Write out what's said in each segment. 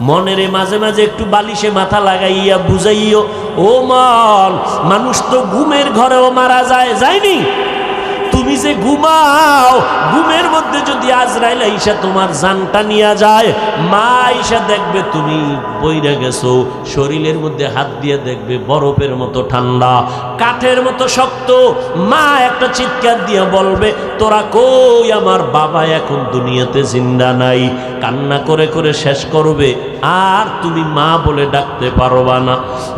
মনেরে মাঝে মাঝে একটু বালিশে মাথা লাগাইয়া বুঝাইও, ও মন, মানুষ তো ঘুমের ঘরেও মারা যায়, যায়নি? তুমি যে ঘুমাও, ঘুমের মধ্যে যদি আজরাইল আইসা তোমার জানটা নিয়ে যায়, মা আইসা দেখবে তুমি বইরা গেছো, শরীরের মধ্যে হাত দিয়ে দেখবে বরফের মতো ঠান্ডা, কাঠের মতো শক্ত। মা একটা চিৎকার দিয়ে বলবে, তোরা কই, আমার বাবা এখন দুনিয়াতে জিন্দা নাই। কান্না করে করে শেষ করবে, আর তুমি মা বলে ডাকতে পারবা না।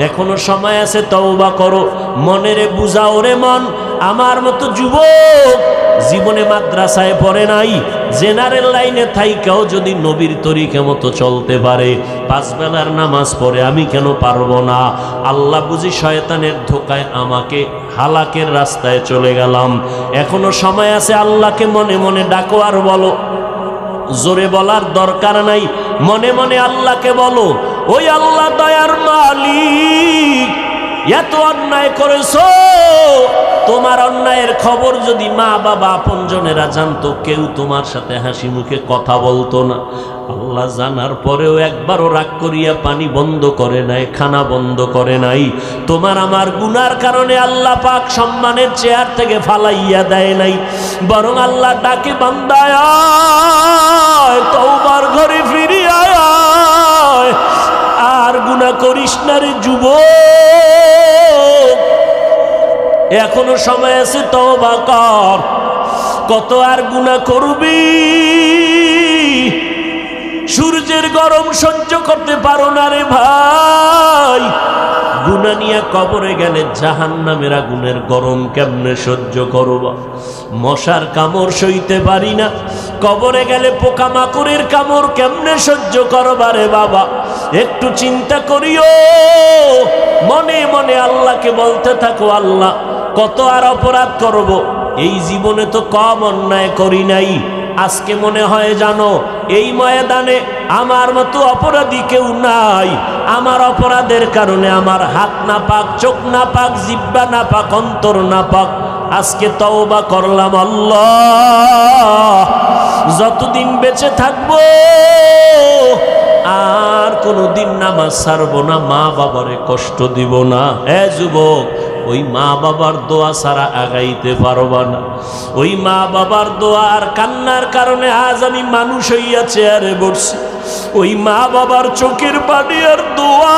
এখনো সময় আছে, তওবা করো, মনেরে বুঝাও রে মন। আমার মতো যুবক জীবনে মাদ্রাসায় পড়ে নাই, জেনারেল লাইনে থাইকাও যদি নবীর তরিকা মতো চলতে পারে, 5 বেলার নামাজ পড়ে, আমি কেন পারবো না? আল্লাহ বুঝি শয়তানের ধোকায় আমাকে হালাকের রাস্তায় চলে গেলাম। এখনো সময় আছে, আল্লাহকে মনে মনে ডাকো আর বলো, জোরে বলার দরকার নাই, মনে মনে আল্লাহকে বলো, ওই আল্লাহ দয়ার মালিক, এত অন্যায় করেছো, তোমার অন্যায়ের খবর যদি মা বাবা আপনজনেরা জানতো, কেউ তোমার সাথে হাসি মুখে কথা বলতো না। আল্লাহ জানার পরেও একবারও রাগ করিয়া পানি বন্ধ করে নাই, খানা বন্ধ করে নাই। তোমার আমার গুনার কারণে আল্লাহ পাক সম্মানের চেয়ার থেকে ফালাইয়া দেয় নাই, বরং আল্লাহ ডাকে, বান্দায় তওবার ঘরে ফিরে আয়, আর গুনাহ করিস না রে যুবক, এখনো সময় আছে, তওবা কর। কত আর গুনাহ করবি? সূর্যের গরম সহ্য করতে পারো না রে ভাই, গুনাহ নিয়ে কবরে গেলে জাহান্নামের আগুনের গরম কেমনে সহ্য করবা? মশার কামড় সইতে পারি না, কবরে গেলে পোকামাকড়ের কামড় কেমনে সহ্য করবা রে বাবা? একটু চিন্তা করিও, মনে মনে আল্লাহকে বলতে থাকো, আল্লাহ কত আর অপরাধ করব, এই জীবনে তো কম অন্যায় করি নাই। আজকে মনে হয় জানো, এই ময়দানে আমার মতো অপরাধী কেউ নাই। আমার অপরাধের কারণে আমার হাত না পাক, চোখ না পাক, জিহ্বা না পাক, অন্তর না পাক। আজকে তওবা করলাম, আল্লাহ যতদিন বেঁচে থাকবো আর কোনোদিন নামাজ ছাড়বো না, মা বাবারে কষ্ট দিব না। যুবক, ওই মা বাবার দোয়া ছাড়া আগাইতে পারবা না। ওই মা বাবার দোয়া আর কান্নার কারণে আজ আমি মানুষ হইয়া চেয়ারে বসছি। ওই মা বাবার চোখের পানি আর দোয়া,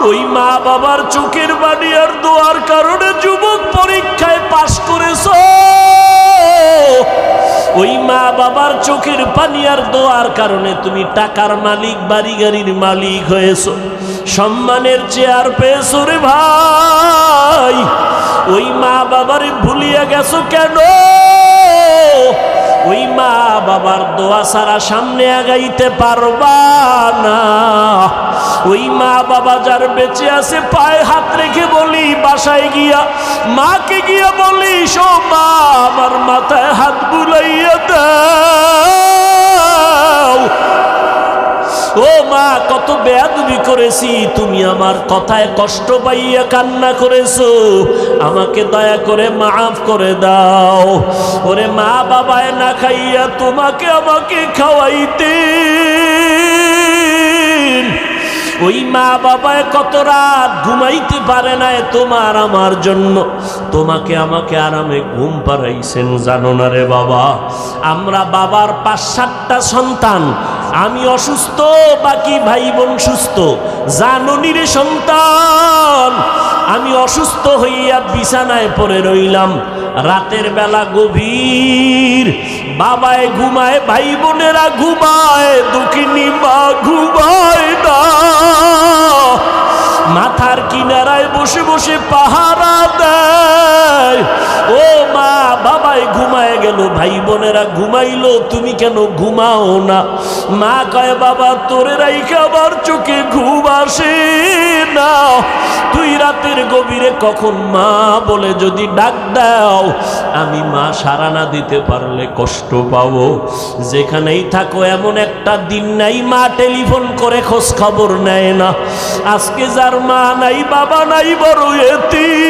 ওই মা বাবার চোখের পানি আর দোয়ার কারণে যুবক পরীক্ষায় পাশ করেছো। ওই মা বাবার চোখের পানি আর দোয়ার কারণে তুমি টাকার মালিক, বাড়ি গাড়ির মালিক হয়েছো, সম্মানের চেয়ার পেয়েছো রে ভাই। ওই মা বাবারে ভুলিয়া গেছো কেন? ওই মা বাবার দোয়া ছাড়া সামনে আগাইতে পারবা না। ওই মা বাবা যার বেঁচে আছে, পায়ে হাত রেখে বলি, বাসায় গিয়া মাকে গিয়া বলিস, ও মা, আমার মাথায় হাত বুলাইয়া দাও। ও মা, কত বেয়াদবি করেছি, তুমি আমার কথায় কষ্ট পাইয়া কান্না করেছো, আমাকে দয়া করে মাফ করে দাও। ওরে মা বাবায় না খাইয়া তোমাকে আমাকে খাওয়াইতে, ওই মা বাবায় কত রাত ঘুমাইতে পারে না তোমার আমার জন্য, তোমাকে আমাকে আরামে ঘুম পাড়াইছেন, জানো না রে বাবা? আমরা বাবার 5-7টা সন্তান, আমি অসুস্থ, বাকি ভাই বোন সুস্থ। জাননি রে সন্তান, আমি অসুস্থ হইয়া বিছানায় পড়ে রইলাম, রাতের বেলা গভীর, বাবায় ঘুমায়, ভাই বোনেরা ঘুমায়, দুঃখিনী মা ঘুমায় না। মাথার কিনারায় বসে বসে পাহারা দেয়। ও মা, বাবাই ঘুমায় গেল, ভাই বোনেরা ঘুমাইলো, তুমি কেন ঘুমাও না? মা কয়, বাবা তোরে রাইখা আমার চোখে ঘুম আসে না। তুই রাতের গভীরে কখন মা বলে যদি ডাক দাও, আমি মা সাড়া না দিতে পারলে কষ্ট পাবো। যেখানেই থাকো, এমন একটা দিন নাই মা টেলিফোন করে খোঁজ খবর নেয় না। আজকে যার মা নাই, বাবা নাই, বড় এতিম,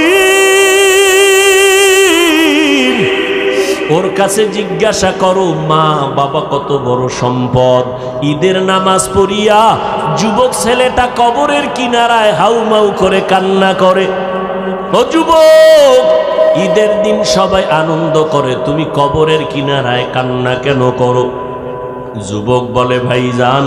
ওর কাছে জিজ্ঞাসা করো মা বাবা কত বড় সম্পদ। ঈদের নামাজ পড়িয়া যুবক ছেলেটা কবরের কিনারায় হাউমাউ করে কান্না করে। ও যুবক, ঈদের দিন সবাই আনন্দ করে, তুমি কবরের কিনারায় কান্না কেন করো? যুবক বলে ভাইজান,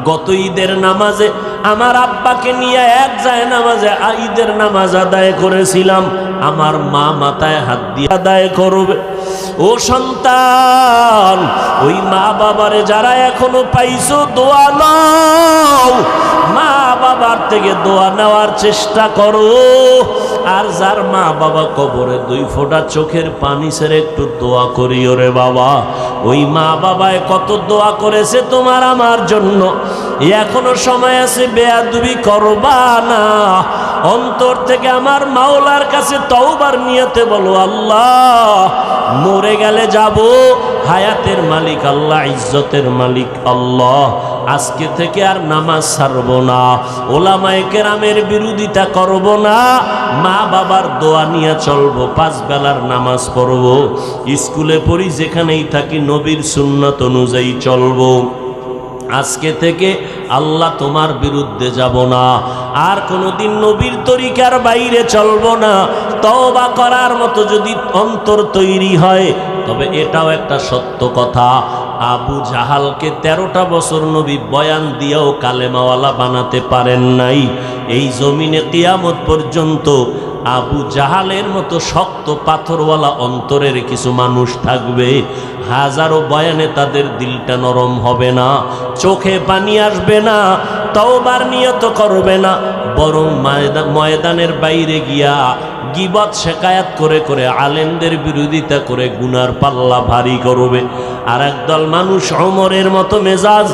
গত ঈদের নামাজে আমার আব্বাকে নিয়ে এক যায় নামাজে ঈদের নামাজ আদায় করেছিলাম, আমার মা মাথায় হাত দিয়ে আদায় করবে। ও সন্তান, ওই মা বাবারে যারা এখনো পাইছো দোয়া নাও, মা বাবার থেকে দোয়া নেওয়ার চেষ্টা করো। আর যার মা বাবা কবরে 2 ফোঁটা চোখের পানি ছেড়ে একটু দোয়া করিও রে বাবা। ওই মা বাবায় কত দোয়া করেছে তোমার আমার জন্য, এখনো সময় আছে, বেয়াদবি করবা না। অন্তর থেকে আমার মাওলার কাছে তওবার নিয়তে বলো, আল্লাহ মরে গেলে যাব, হায়াতের মালিক আল্লাহ, ইজ্জতের মালিক আল্লাহ, আজকে থেকে আর নামাজ ছাড়ব না, ওলামায়ে কেরামের বিরোধিতা করব না, মা বাবার দোয়া নিয়ে চলবো, 5 বেলার নামাজ পড়ব, স্কুলে পড়ি যেখানেই থাকি নবীর সুন্নাত অনুযায়ী চলবো। আজকে থেকে আল্লাহ তোমার বিরুদ্ধে যাব না, আর কোনোদিন নবীর তরিকার বাইরে চলবো না। তওবা করার মতো যদি অন্তর তৈরি হয়, তবে এটাও একটা সত্য কথা, আবু জাহালকে 13টা বছর নবী বয়ান দিয়েও কালেমাওয়ালা বানাতে পারেন নাই। এই জমিনে কিয়ামত পর্যন্ত আবু জাহালের মতো শক্ত পাথরওয়ালা অন্তরের কিছু মানুষ থাকবে, হাজারো বয়ানে তাদের দিলটা নরম হবে না, চোখে পানি আসবে না, তওবার নিয়ত করবে না, বরং ময়দানের বাইরে গিয়া গীবত শেকায়াত করে করে আলেমদের বিরোধিতা করে গুনার পাল্লা ভারী করবে। আর একদল মানুষ ওমরের মতো মেজাজ,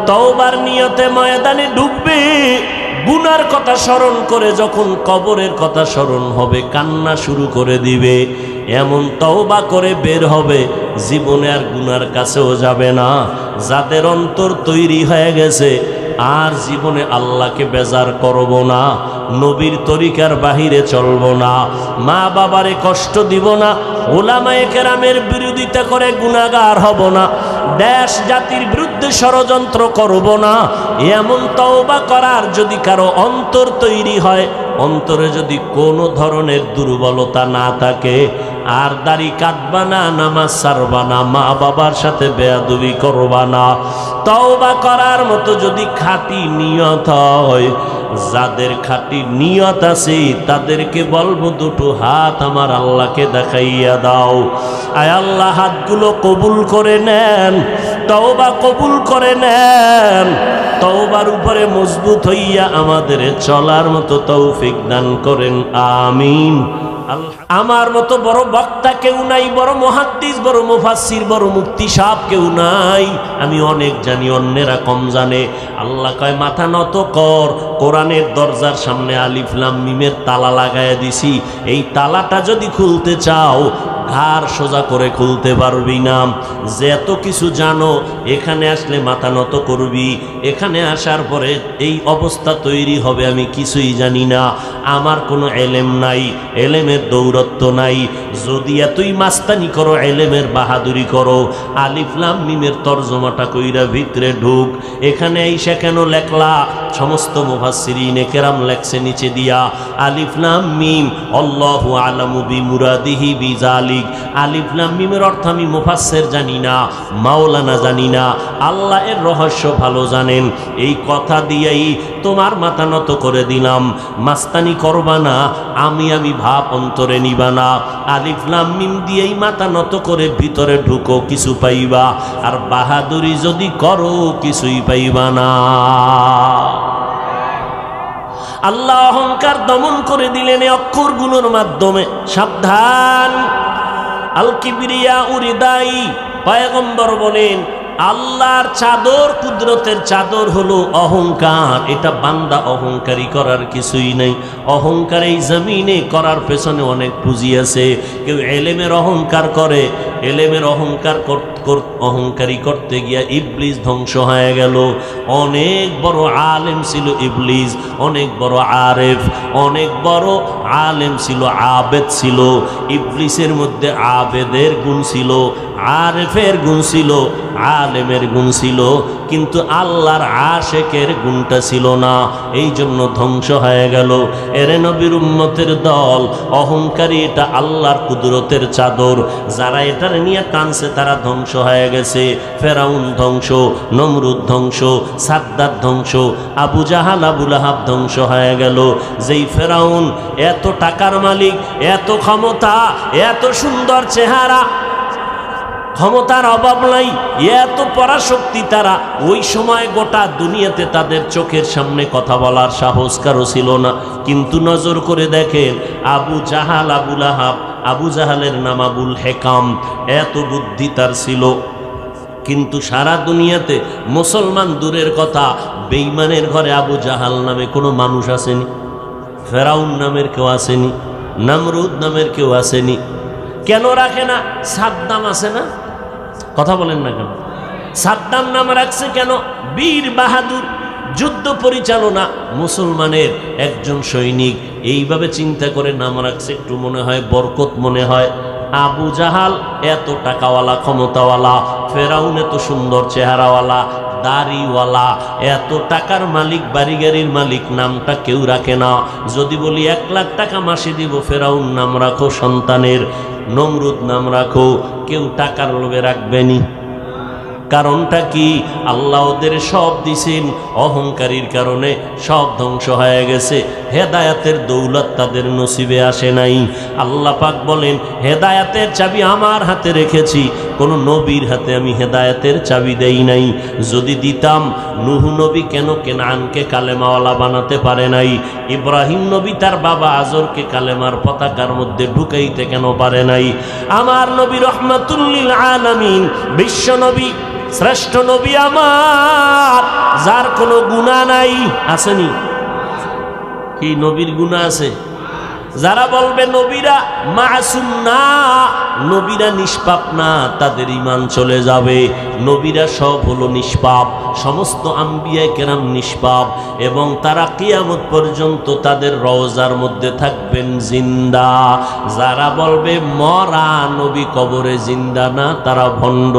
তওবার নিয়তে ময়দানে ঢুকবে, গুনার কথা স্মরণ করে যখন কবরের কথা স্মরণ হবে কান্না শুরু করে দিবে। এমন তওবা করে বের হবে, জীবনে আর গুনার কাছেও যাবে না। যাদের অন্তর তৈরি হয়ে গেছে, আর জীবনে আল্লাহকে বেজার করব না, নবীর তরিকার বাহিরে চলব না, মা বাবারে কষ্ট দিব না, ওলামায়ে কেরামের বিরোধিতা করে গুনাহগার হব না, দেশ জাতির বিরুদ্ধে ষড়যন্ত্র করব না, এমন তওবা করার যদি কারো অন্তর তৈরি হয়, অন্তরে যদি কোনো ধরনের দুর্বলতা না থাকে, আর দাড়ি কাটবা না, নামাজ ছাড়বা না, মা বাবার সাথে বেয়াদবি করবা না, তওবা করার মতো যদি খাঁটি নিয়ত হয়, যাদের খাঁটি নিয়ত আছে তাদেরকে বলবো, 2টো হাত আমার আল্লাহকে দেখাইয়া দাও। আয় আল্লাহ, হাতগুলো কবুল করে নেন, তওবা কবুল করে নেন, তওবার উপরে মজবুত হইয়া আমাদের চলার মতো তৌফিক দান করেন, আমিন। আমার মতো বড় বক্তা কেউ নাই, বড় মুহাদ্দিস, বড় মুফাসসির, বড় মুফতি সাহেব কেউ নাই। আমি অনেক জানি, অন্যেরা কম জানে। আল্লাহ কয় মাথা নত কর, কোরআনের দরজার সামনে আলিফ লাম মিমের তালা লাগায়া দিছি, এই তালাটা যদি খুলতে চাও ঘাড় সোজা করে খুলতে পারবি না। যে এত কিছু জানো, এখানে আসলে মাথা নত করবি, এখানে আসার পরে এই অবস্থা তৈরি হবে আমি কিছুই জানি না, আমার কোনো এলেম নাই, এলেমের দৌরত্ব নাই। যদি এতই মাস্তানি করো, এলেমের বাহাদুরি করো, আলিফ লাম মিমের তরজমাটা কইরা ভিতরে ঢুক। এখানে আইসা কেন লেখলা? সমস্ত মুফাসসিরিনে কেরাম লেখছে নিচে দিয়া আলিফ লাম মিম আল্লাহু আলামু বিমুরাদিহি বিজালিক। আলিফ লাম মিমের অর্থ আমি মুফাসসির জানি না, মাওলানা জানি না, আল্লাহ এর রহস্য ভালো জানেন। এই কথা দিয়েই তোমার মাথা নত করে দিলাম, মাস্তানি করবা না, আমি ভাব অন্তরে নিবা না। আলিফ লাম মিম দিয়েই মাথা নত করে ভিতরে ঢুকো, কিছু পাইবা। আর বাহাদুরি যদি করো, কিছুই পাইবা না। আল্লাহ অহংকার দমন করে দিলেন এই অক্ষরগুলোর মাধ্যমে। সাবধান, আল কিবরিয়া উরিদাই। পয়গম্বর বলেন আল্লাহর চাদর, কুদরতের চাদর হলো অহংকার। এটা বান্দা অহংকারী করার কিছুই নেই। অহংকার এই জমিনে করার পেছনে অনেক পুঁজি আছে। কেউ এলেমের অহংকার করে, এলেমের অহংকারী করতে গিয়া ইবলিস ধ্বংস হয়ে গেল। অনেক বড় আলেম ছিল ইবলিস, অনেক বড় আরেফ, অনেক বড় আলেম ছিল, আবেদ ছিল। ইবলিসের মধ্যে আবেদের গুণ ছিল, আরেফের গুণ ছিল, আলেমের গুণ ছিল, কিন্তু আল্লাহর আশেকের গুণটা ছিল না, এই জন্য ধ্বংস হয়ে গেল। এরে নবীর উম্মতের দল, অহংকারী এটা আল্লাহর কুদরতের চাদর, যারা এটার নিয়ে টানছে তারা ধ্বংস হয়ে গেছে। ফেরাউন ধ্বংস, নমরুদ ধ্বংস, সাদ্দাত ধ্বংস, আবু জাহাল আবু লাহাব ধ্বংস হয়ে গেল। যেই ফেরাউন এত টাকার মালিক, এত ক্ষমতা, এত সুন্দর চেহারা, ক্ষমতার অভাব নাই, এত পরাশক্তি, তারা ওই সময় গোটা দুনিয়াতে তাদের চোখের সামনে কথা বলার সাহস কারো ছিল না। কিন্তু নজর করে দেখেন আবু জাহাল আবু লাহাব, আবু জাহালের নাম আবুল হেকাম, এত বুদ্ধি তার ছিল, কিন্তু সারা দুনিয়াতে মুসলমান দূরের কথা, বেঈমানের ঘরে আবু জাহাল নামে কোনো মানুষ আসেনি, ফেরাউন নামের কেউ আসেনি, নমরুদ নামের কেউ আসেনি। কেন রাখে না? সাদ্দাম আছে না? কথা বলেন না কেন? সাদ্দাম নাম রাখছে কেন? বীর বাহাদুর, যুদ্ধ পরিচালনা, মুসলমানের একজন সৈনিক, এইভাবে চিন্তা করে নাম রাখছে, একটু মনে হয় বরকত মনে হয়। আবু জাহাল এত টাকাওয়ালা, ক্ষমতাওয়ালা, ফেরাউন এত সুন্দর চেহারাওয়ালা, দাড়িওয়ালা, এত টাকার মালিক, বাড়ি গাড়ির মালিক, নামটা কেউ রাখে না। যদি বলি 1 লাখ টাকা মাসে দিব, ফেরাউন নাম রাখো সন্তানের, নমরুদ নাম রাখো, কেউ টাকার লোভে রাখবেনি। কারণটা কি? আল্লাহ ওদের সব দিছেন, অহংকারীর কারণে সব ধ্বংস হয়ে গেছে। হেদায়াতের দৌলত তাদের নসিবে আসে নাই। আল্লাহ পাক বলেন, হেদায়াতের চাবি আমার হাতে রেখেছি, কোন নবীর হাতে আমি হেদায়াতের চাবি দেই নাই। যদি দিতাম, নূহ নবী কেন কেনানকে কালেমাওয়ালা বানাতে পারে নাই? ইব্রাহিম নবী তার বাবা আজরকে কালেমার পতাকার মধ্যে ঢুকাইতে কেন পারে নাই? আমার নবী রহমাতুল লিল আলামিন, বিশ্ব নবী, শ্রেষ্ঠ নবী আমার, যার কোনো গুনাহ নাই, আসেনি? কি নবীর গুনাহ আছে? যারা বলবে নবীরা মাসুম না, নবীরা নিষ্পাপ না, তাদের ঈমান চলে যাবে। নবীরা সব হলো নিষ্পাপ, সমস্ত আম্বিয়া কেরাম নিষ্পাপ, এবং তারা কিয়ামত পর্যন্ত তাদের রওজার মধ্যে থাকবেন জিন্দা। যারা বলবে মরা নবী কবরে জিন্দা না, তারা ভণ্ড।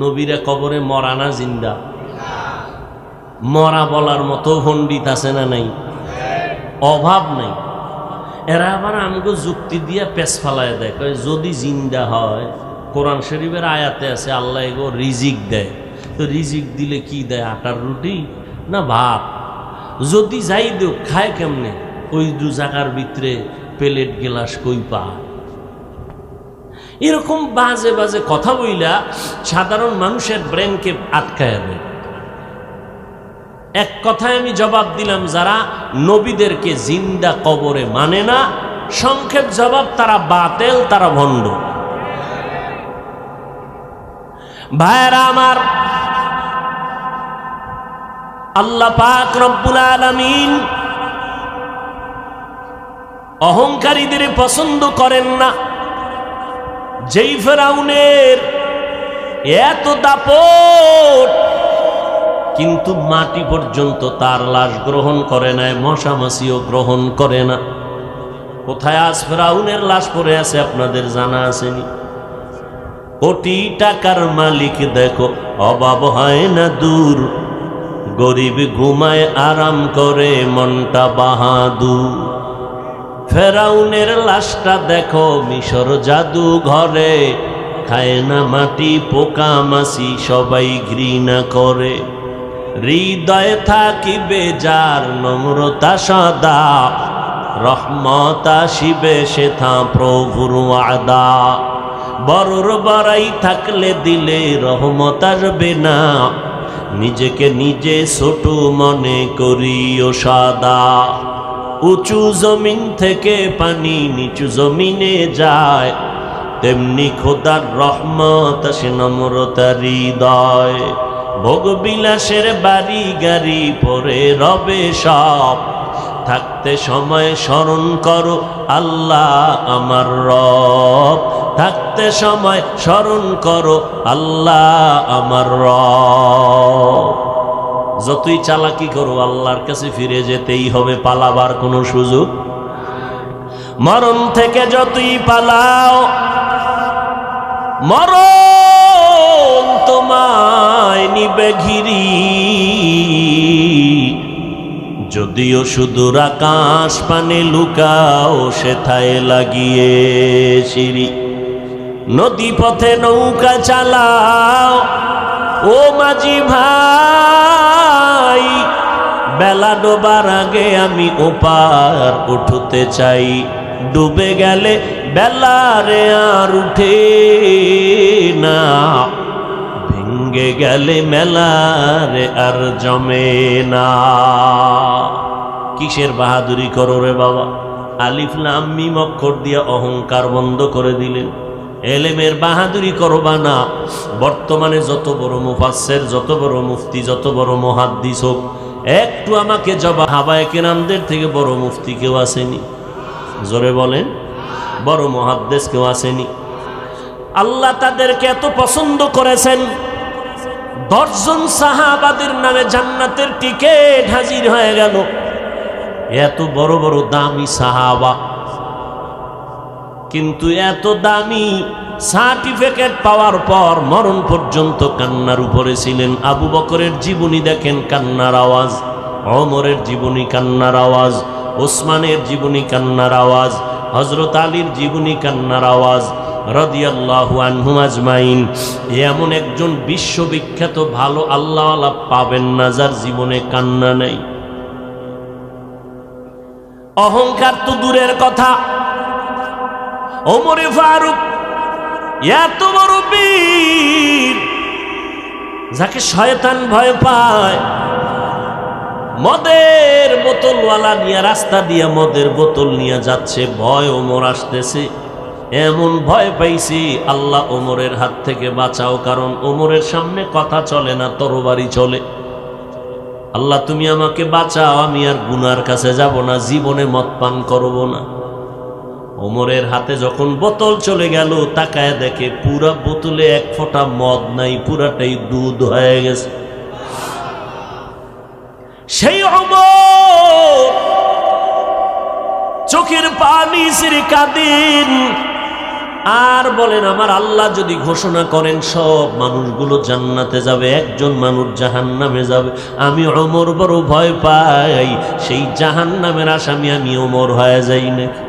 নবীরা কবরে মরা না জিন্দা? মরা বলার মতো পণ্ডিত আছে না নাই? অভাব নাই। এরা আবার আমাকে যুক্তি দিয়ে পেছ ফালায় দেয়, যদি জিন্দা হয়, কোরআন শরীফের আয়াতে আছে আল্লাহ এগো রিজিক দেয়, তো রিজিক দিলে কি দেয়? আটার রুটি না ভাত? যদি যাই দেও, খায় কেমনে? ওই 2 জায়গার ভিতরে প্লেট গেলাস কই পা? এরকম বাজে বাজে কথা বইলা সাধারণ মানুষের ব্রেনকে আটকায় দেয়। এক কথায় আমি জবাব দিলাম, যারা নবীদেরকে জিন্দা কবরে মানে না, সংক্ষেপ জবাব, তারা বাতেল, তারা ভণ্ড। ভাইরা আমার, আল্লাহ পাক রব্বুল আলামিন অহংকারীদের পছন্দ করেন না। যেই ফেরাউনের এত দাপট, কিন্তু মাটি পর্যন্ত তার লাশ গ্রহণ করে নাই, মশা মাছিও গ্রহণ করে না। কোথায় আজ ফেরাউনের লাশ পড়ে আছে আপনাদের জানা আসেনি? কোটি টাকার মালিক দেখো, অভাব হয় না দূর, গরিব ঘুমায় আরাম করে মনটা বাহাদুর। ফেরাউনের লাশটা দেখো মিশর জাদু ঘরে, খায় না মাটি পোকা মাছি সবাই ঘৃণা করে। হৃদয়ে থাকিবে যার নম্রতা সদা, রহমত আসিবে সেথা প্রভুর ওয়াদা। বড়র বড়াই থাকলে দিলে রহমত আসবে না, নিজেকে নিজে ছোট মনে করিও সাদা। উঁচু জমিন থেকে পানি নিচু জমিনে যায়, তেমনি খোদার রহমত আসে নম্রতার হৃদয়। ভোগ বিলাসের বাড়ি গাড়ি পরে রবে সব, থাকতে সময় স্মরণ করো আল্লাহ আমার রব, থাকতে সময় স্মরণ করো আল্লাহ আমার রব। যতই চালাকি করো আল্লাহর কাছে ফিরে যেতেই হবে, পালাবার কোনো সুযোগ। মরণ থেকে যতই পালাও মরণ তোমায় নিবে ঘিরি, যদিও সুদূর আকাশ পানে লুকাও সেথায় লাগিয়ে সিঁড়ি। নদী পথে নৌকা চালাও ও মাঝি ভাই, বেলা ডোবার আগে আমি ওপার উঠতে চাই। ডুবে গেলে বেলারে আর উঠে না, ভেঙ্গে গেলে মেলারে আর জমে না। কিসের বাহাদুরি করো রে বাবা? আলিফ লাম মিম অক্ষর দিয়ে অহংকার বন্ধ করে দিলেন। এলেমের বাহাদুরি করবা না। বর্তমানে যত বড় মুফাসসির, যত বড় মুফতি, যত বড় মুহাদ্দিস হোক, একটু আমাকে জবাব, সাহাবায়ে কেরামদের থেকে বড় মুফতি কেউ আসেনি? জোরে বলেন, বড় মুহাদ্দিস কেউ আসেনি? আল্লাহ তাদেরকে এত পছন্দ করেছেন, 10 জন সাহাবাদের নামে জান্নাতের টিকিট হাজির হয়ে গেল। এত বড় বড় দামি সাহাবা, কিন্তু এত দামি সার্টিফিকেট পাওয়ার পর মরণ পর্যন্ত কান্নার উপরে ছিলেন। আবু বকরের জীবনী দেখেন, কান্নার আওয়াজ। ওমরের জীবনী, কান্নার আওয়াজ। ওসমানের জীবনী, কান্নার আওয়াজ। হযরত আলীর জীবনী, কান্নার আওয়াজ। রাদিয়াল্লাহু আনহুম আজমাইন। এমন একজন বিশ্ববিখ্যাত ভালো আল্লাহওয়ালা পাবেন না যার জীবনে কান্না নেই। অহংকার তো দূরের কথা, ওমরে ফারুক এত বড় বীর, যাকে শয়তান ভয় পায়, মদের বোতলওয়ালা নিয়ে রাস্তা দিয়ে মদের বোতল নিয়ে যাচ্ছে, ভয় ওমর আসতেছে। এমন ভয় পাইছি, আল্লাহ ওমরের হাত থেকে বাঁচাও, কারণ ওমরের সামনে কথা চলে না, তরবারি চলে। আল্লাহ তুমি আমাকে বাঁচাও, আমি আর গুনার কাছে যাব না, জীবনে মদ পান করব না। ওমরের হাতে যখন বোতল চলে গেল, তাকায় দেখে পুরা বোতলে এক ফোঁটা মদ নাই, পুরাটাই দুধ হয়ে গেছে। সেই ওমর চোখের পানি ছেড়ে কাঁদেন আর বলেন, আমার আল্লাহ যদি ঘোষণা করেন সব মানুষগুলো জান্নাতে যাবে, একজন মানুষ জাহান্নামে যাবে, আমি ওমর বড় ভয় পাই, সেই জাহান্নামের আসামি আমি ওমর হয়ে যাই নাকি?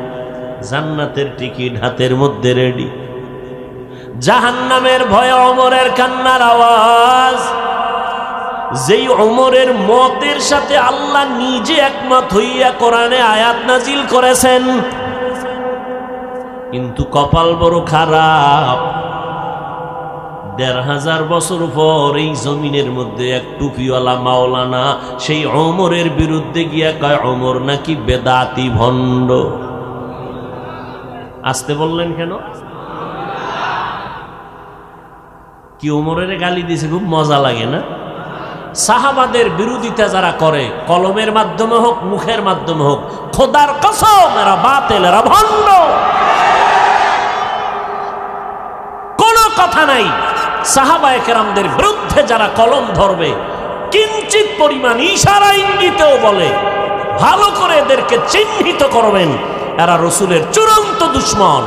জান্নাতের টিকিট হাতের মধ্যে রেডি, জাহান্নামের ভয়ে ওমরের কান্নার আওয়াজ। যেই ওমরের মতের সাথে আল্লাহ নিজে একমত হইয়া কোরআনে আয়াত নাজিল করেছেন, কিন্তু কপাল বড় খারাপ। ১৫০০ বছর পর এই জমিনের মধ্যে এক টুপিওয়ালা মাওলানা সেই ওমরের বিরুদ্ধে গিয়া কয় ওমর নাকি বেদাতি ভণ্ড। আসতে বললেন কেন? কি ওমরের গালি দিছে, খুব মজা লাগে না? সাহাবাদের বিরোধিতা যারা করে, কলমের মাধ্যমে হোক মুখের মাধ্যমে হোক, খোদার কসম এরা বাতিল, এরা ভণ্ড। কোনো কথা নাই, সাহাবায়ে কেরামদের বিরুদ্ধে যারা কলম ধরবে, কিঞ্চিত পরিমাণ ইশারা ইঙ্গিতেও বলে, ভালো করে এদেরকে চিহ্নিত করবেন, এরা রসুলের চূড়ান্ত দুশমন।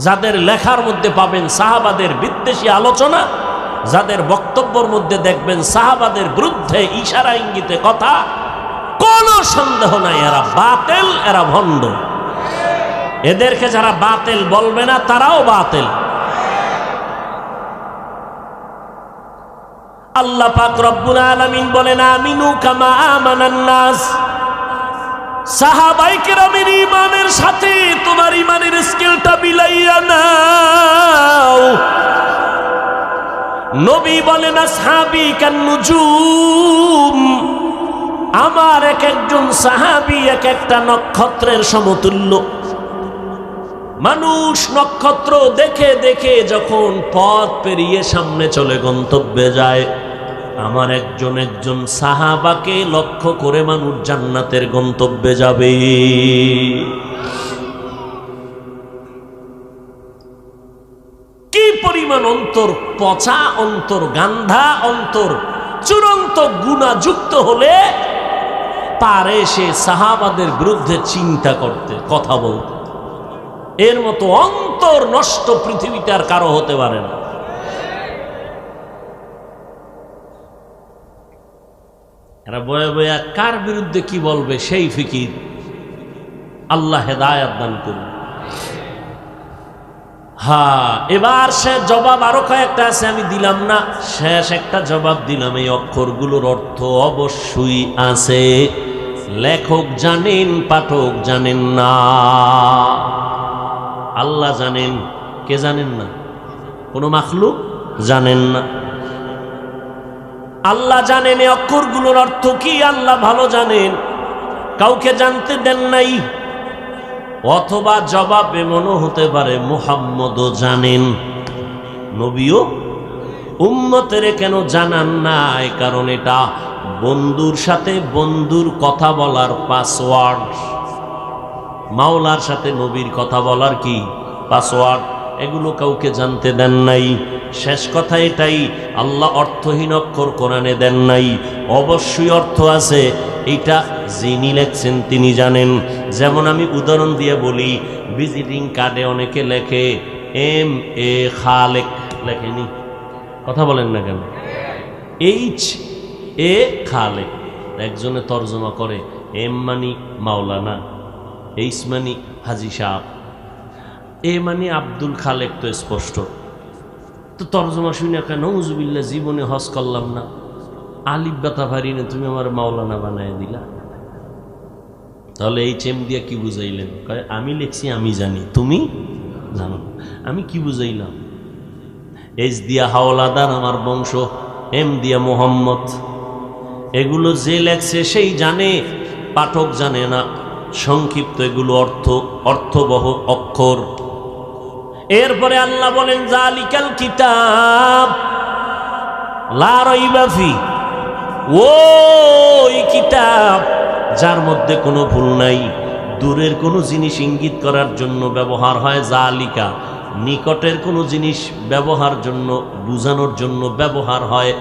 যাদের লেখার মধ্যে পাবেন সাহাবাদের বিদ্বেষী আলোচনা, যাদের বক্তব্যের মধ্যে দেখবেন সাহাবাদের বিরুদ্ধে ইশারা ইঙ্গিতে কথা, কোনো সন্দেহ নাই এরা বাতিল, এরা ভণ্ড। এদেরকে যারা বাতিল বলবে না তারাও বাতিল। আল্লাহ পাক রব্বুল আলামিন বলেন, আমিনু কামা আমানান নাস। সাহাবায়ে কেরামের ঈমানের সাথে তোমার ঈমানের স্কেলটা মিলাইয়া নাও। নবী বলেন, আসহাবী কান নুজুম, আমার এক একজন সাহাবী এক একটা নক্ষত্রের সমতুল্য। মানুষ নক্ষত্র দেখে দেখে যখন পথ পেরিয়ে সামনে চলে গন্তব্যে যায়, আমার একজন একজন সাহাবাকে লক্ষ্য করে মানুষ জান্নাতের গন্তব্যে যাবে। কি পরিমাণ অন্তর পচা, অন্তর গান্ধা, অন্তর চূড়ান্ত গুনাহযুক্ত হলে পারে সে সাহাবাদের বিরুদ্ধে চিন্তা করতে, কথা বলতে। এর মতো অন্তর নষ্ট পৃথিবীতে আর কারো হতে পারে না। এরা বয়ে বয়ে কার বিরুদ্ধে কি বলবে সেই ফিকির। আল্লাহ হেদায়েত দান করুন। হ্যাঁ, এবার সে জবাব আরো কয়েকটা আছে, আমি দিলাম না, শেষ একটা জবাব দিলাম। এই অক্ষরগুলোর অর্থ অবশ্যই আছে, লেখক জানেন, পাঠক জানেন না। আল্লাহ জানেন, কে জানেন না? কোন মাখলুক জানেন না। আল্লাহ জানেন এই অক্ষরগুলোর অর্থ কি, আল্লাহ ভালো জানেন, কাউকে জানতে দেন নাই। অথবা জবাব এমনও হতে পারে মুহাম্মদও জানেন, নবীও উম্মতের কেন জানান নাই? কারণ এটা বন্ধুর সাথে বন্ধুর কথা বলার পাসওয়ার্ড, মাওলার সাথে নবীর কথা বলার কি পাসওয়ার্ড, এগুলো কাউকে জানতে দেন নাই। শেষ কথা এটাই, আল্লাহ অর্থহীন অক্ষর কোরআনে দেন নাই, অবশ্যই অর্থ আছে। এটা যিনি লেখছেন তিনি জানেন। যেমন আমি উদাহরণ দিয়ে বলি, ভিজিটিং কার্ডে অনেকে লেখে MA খালেক, লেখেনি? কথা বলেন না কেন? HA খালেক, একজনে তর্জমা করে M মানি মাওলানা, H মানি হাজি সাহেব, A মানি আব্দুল খালেক, তো স্পষ্ট। তো তর্জমা শুনে কেন নউজুবিল্লাহ, জীবনে হজ করলাম না, আলিফ ব্যথা ভারি না, তুমি আমার মাওলানা বানায় দিলা। তাহলে এই চেম দিয়া কি বুঝাইলেন? আমি লিখছি, আমি জানি, তুমি জানো। আমি কি বুঝাইলাম? এইচ দিয়া হাওলাদার আমার বংশ, M দিয়া মোহাম্মদ। এগুলো যে লেখছে সেই জানে, পাঠক জানে না। সংক্ষিপ্ত এগুলো অর্থবহ অক্ষর। এরপরে আল্লাহ বলেন যালিকাল কিতাব লা রাইবা ফি, ওই কিতাব যার মধ্যে কোনো ভুল নাই। দূরের কোনো জিনিস ইঙ্গিত করার জন্য ব্যবহার হয় জালিকা, নিকটের কোনো জিনিস ব্যবহার জন্য, বুঝানোর জন্য ব্যবহার হয়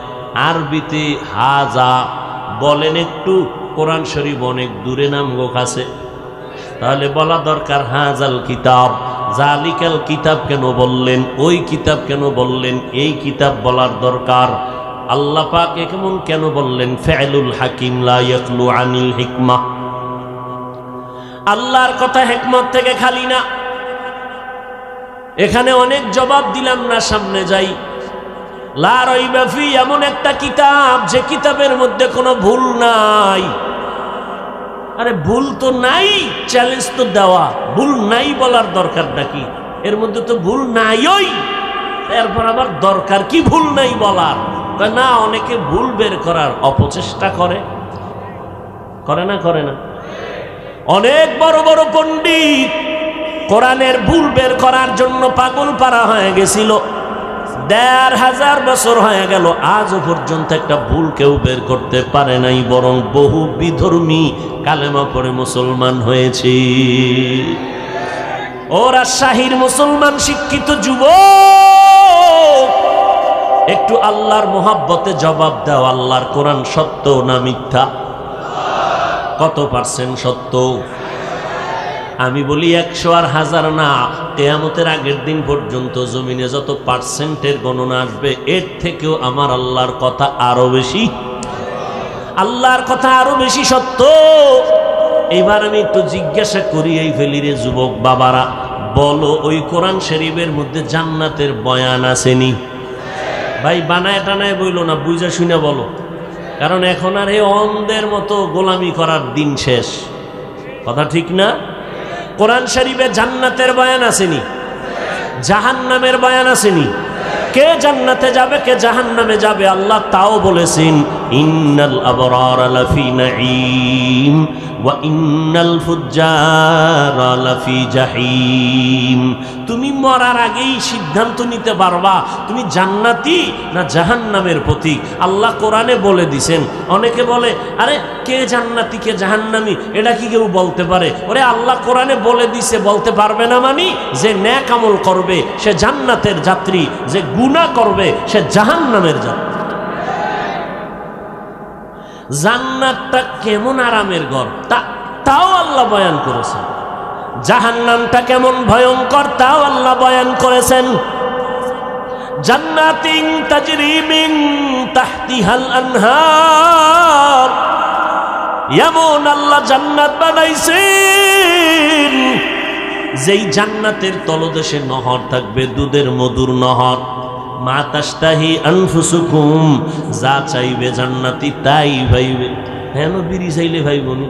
আরবিতে হাজা। বলেন একটু, কোরআন শরীফ অনেক দূরে নামগো কাছে, তাহলে বলা দরকার হাজাল কিতাব। জালিকাল কিতাব কেন বললেন? ওই কিতাব কেন বললেন? এই কিতাব বলার দরকার। আল্লাহ পাক কেমন কেন বললেন? ফিআলুল হাকিম লা ইয়াখলু আনিল হিকমা। আল্লাহর কথা হিকমত থেকে খালি না। এখানে অনেক জবাব দিলাম না, সামনে যাই। লা রাইবা ফি, এমন একটা কিতাব যে কিতাবের মধ্যে কোনো ভুল নাই। আরে ভুল তো নাই, চ্যালেঞ্জ তো দেওয়া, ভুল নাই বলার দরকার নাকি? এর মধ্যে তো ভুল নাই, ওই এরপর আবার দরকার কি ভুল নাই বলার? না, অনেকে ভুল বের করার অপচেষ্টা করে, করে না? করে না? অনেক বড় বড় পণ্ডিত কোরআনের ভুল বের করার জন্য পাগল পারা হয়ে গেছিল। ১৫০০ বছর হয়ে গেল, আজও পর্যন্ত একটা ভুল কেউ বের করতে পারে নাই, বরং বহু বিধর্মী কালেমা পড়ে মুসলমান হয়েছে। ওরা শাহির মুসলমান শিক্ষিত যুবক, একটু আল্লাহর মোহাব্বতে জবাব দাও, আল্লাহর কোরআন সত্য না মিথ্যা? কত পার্সেন্ট সত্য? আমি বলি ১০০ আর ১০০০ না, কিয়ামতের আগের দিন পর্যন্ত জমিনে যত পার্সেন্টের গণনা আসবে, এর থেকেও আমার আল্লাহর কথা আরো বেশি, আল্লাহর কথা আরো বেশি সত্য। এবার আমি একটু জিজ্ঞাসা করি এই ফেলিরে যুবক বাবারা, বলো ওই কোরআন শরীফের মধ্যে জান্নাতের বয়ান আসেনি? ভাই বানায় টানায় বইল না, বুঝা শুনে বলো। কারণ এখন আর এই অন্ধের মতো গোলামি করার দিন শেষ, কথা ঠিক না? কোরআন শরীফে জান্নাতের বয়ান আসেনি, জাহান্নামের বয়ান আসেনি। কে জান্নাতে যাবে কে জাহান্নামে যাবে আল্লাহ তাও বলেছেন, ইন্নাল আবরারা লাফি নাঈম ওয়া ইন্নাল ফুজ্জারা লাফি জাহিম। তুমি মরার আগেই সিদ্ধান্ত নিতে পারবা তুমি জান্নাতি না জাহান্নামের পথিক। আল্লাহ কোরআনে বলে দিছেন। অনেকে বলে আরে কে জান্নাতি কে জাহান্নামী এটা কি কেউ বলতে পারে? ওরে আল্লাহ কোরআনে বলে দিছে, বলতে পারবে না মানি? যে নেক আমল করবে সে জান্নাতের যাত্রী, যে গুনাহ করবে সে জাহান্নামের যাত্রী। জান্নাতটা কেমন আরামের ঘর তাও আল্লাহ বয়ান করেছেন, জাহান্নামটা কেমন ভয়ঙ্কর তাও আল্লাহ বয়ান করেছেন। জান্নাতিন তাজরি মিন তাহতিহাল আনহার, এমন আল্লাহ জান্নাত বানাইছেন যেই জান্নাতের তলদেশে নহর থাকবে, দুধের মধুর নহর। মা তাশতাহি আনফুসুকুম, যা চাইবে জান্নাতি তাই ভাইবে। হেন বিড়ি চাইলে ভাইব নি?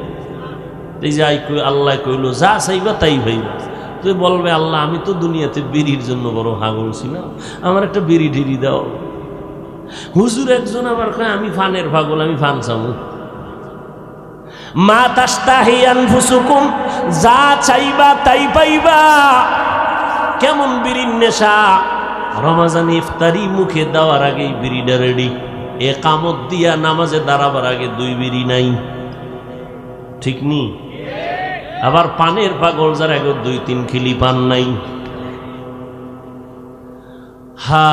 এই যে আল্লাহ কইল যা চাইবা তাই ভাইবা। তুই বলবে আল্লাহ আমি তো দুনিয়াতে বিড়ির জন্য বড় হাগল ছিলাম, আমার একটা বিড়ি ঢিড়ি দাও। হুজুর একজন আবার কয় আমি ফানের পাগল, আমি ফান চামু। মা তাশতাহি আনফুসুকুম, যা চাইবা তাই পাইবা। কেমন বিড়ির নেশা! রমাজান ইফতারি মুখে দেওয়ার আগেই বিড়িটা রেডি, একামত দিয়া নামাজে দাঁড়াবার আগে 2 বিড়ি নাই, ঠিক নি? আবার পানের পাগল যার আগে 2-3 খিলি পান নাই। হা,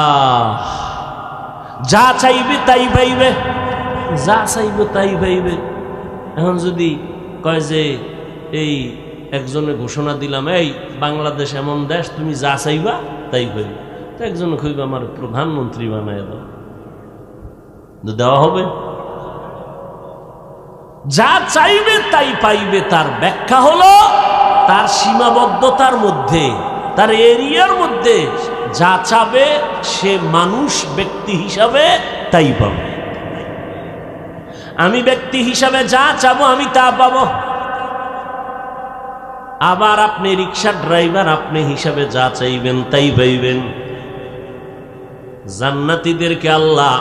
যা চাইবে তাই পাইবে, যা চাইবে তাই পাইবে। এখন যদি কয় যে এই একজনে ঘোষণা দিলাম এই বাংলাদেশ এমন দেশ তুমি যা চাইবা তাই পাইবে, তো একজনে কইবে আমার প্রধানমন্ত্রী বানায় দাও, দেওয়া হবে? যা চাইবে তাই পাইবে তার ব্যাখ্যা হলো তার সীমাবদ্ধতার মধ্যে, তার এরিয়ার মধ্যে যা চাবে সে মানুষ ব্যক্তি হিসাবে তাই পাবে। আমি ব্যক্তি হিসাবে যা চাবো আমি তা পাবো। আবার আপনি রিকশার ড্রাইভার, আপনি হিসাবে যা চাইবেন তাই পাইবেন। জান্নাতীদেরকে আল্লাহ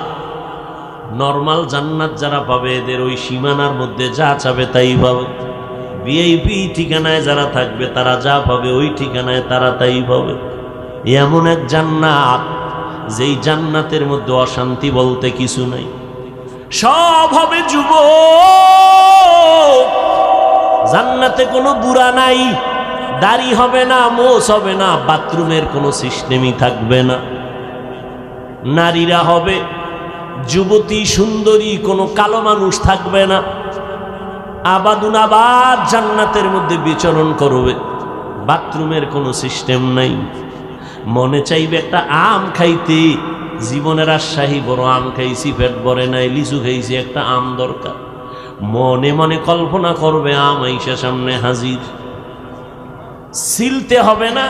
নরমাল জান্নাত যারা পাবে এদের ওই সীমানার মধ্যে যা চাবে তাই পাবে। ভিআইপি ঠিকানায় যারা থাকবে তারা যা পাবে ওই ঠিকানায় তারা তাই পাবে। এমন এক জান্নাত যেই জান্নাতের মধ্যে অশান্তি বলতে কিছু নাই, সব হবে যুবক। জান্নাতে কোনো বুড়া নাই, দাড়ি হবে না, মোছ হবে না, বাথরুমের কোনো সিস্টেমই থাকবে না। নারীরা হবে যুবতী সুন্দরী, কোনো কালো মানুষ থাকবে না। আবাদুন আবাদ জান্নাতের মধ্যে বিচরণ করবে, বাথরুমের কোনো সিস্টেম নাই। মনে চাইবে একটা আম খাইতে, জীবনের আশাহী বড় আম খাইছি, পেট ভরে নাই, লিচু খাইছি, একটা আম দরকার। মনে মনে কল্পনা করবে আম আইসা সামনে হাজির, ছিলতে হবে না,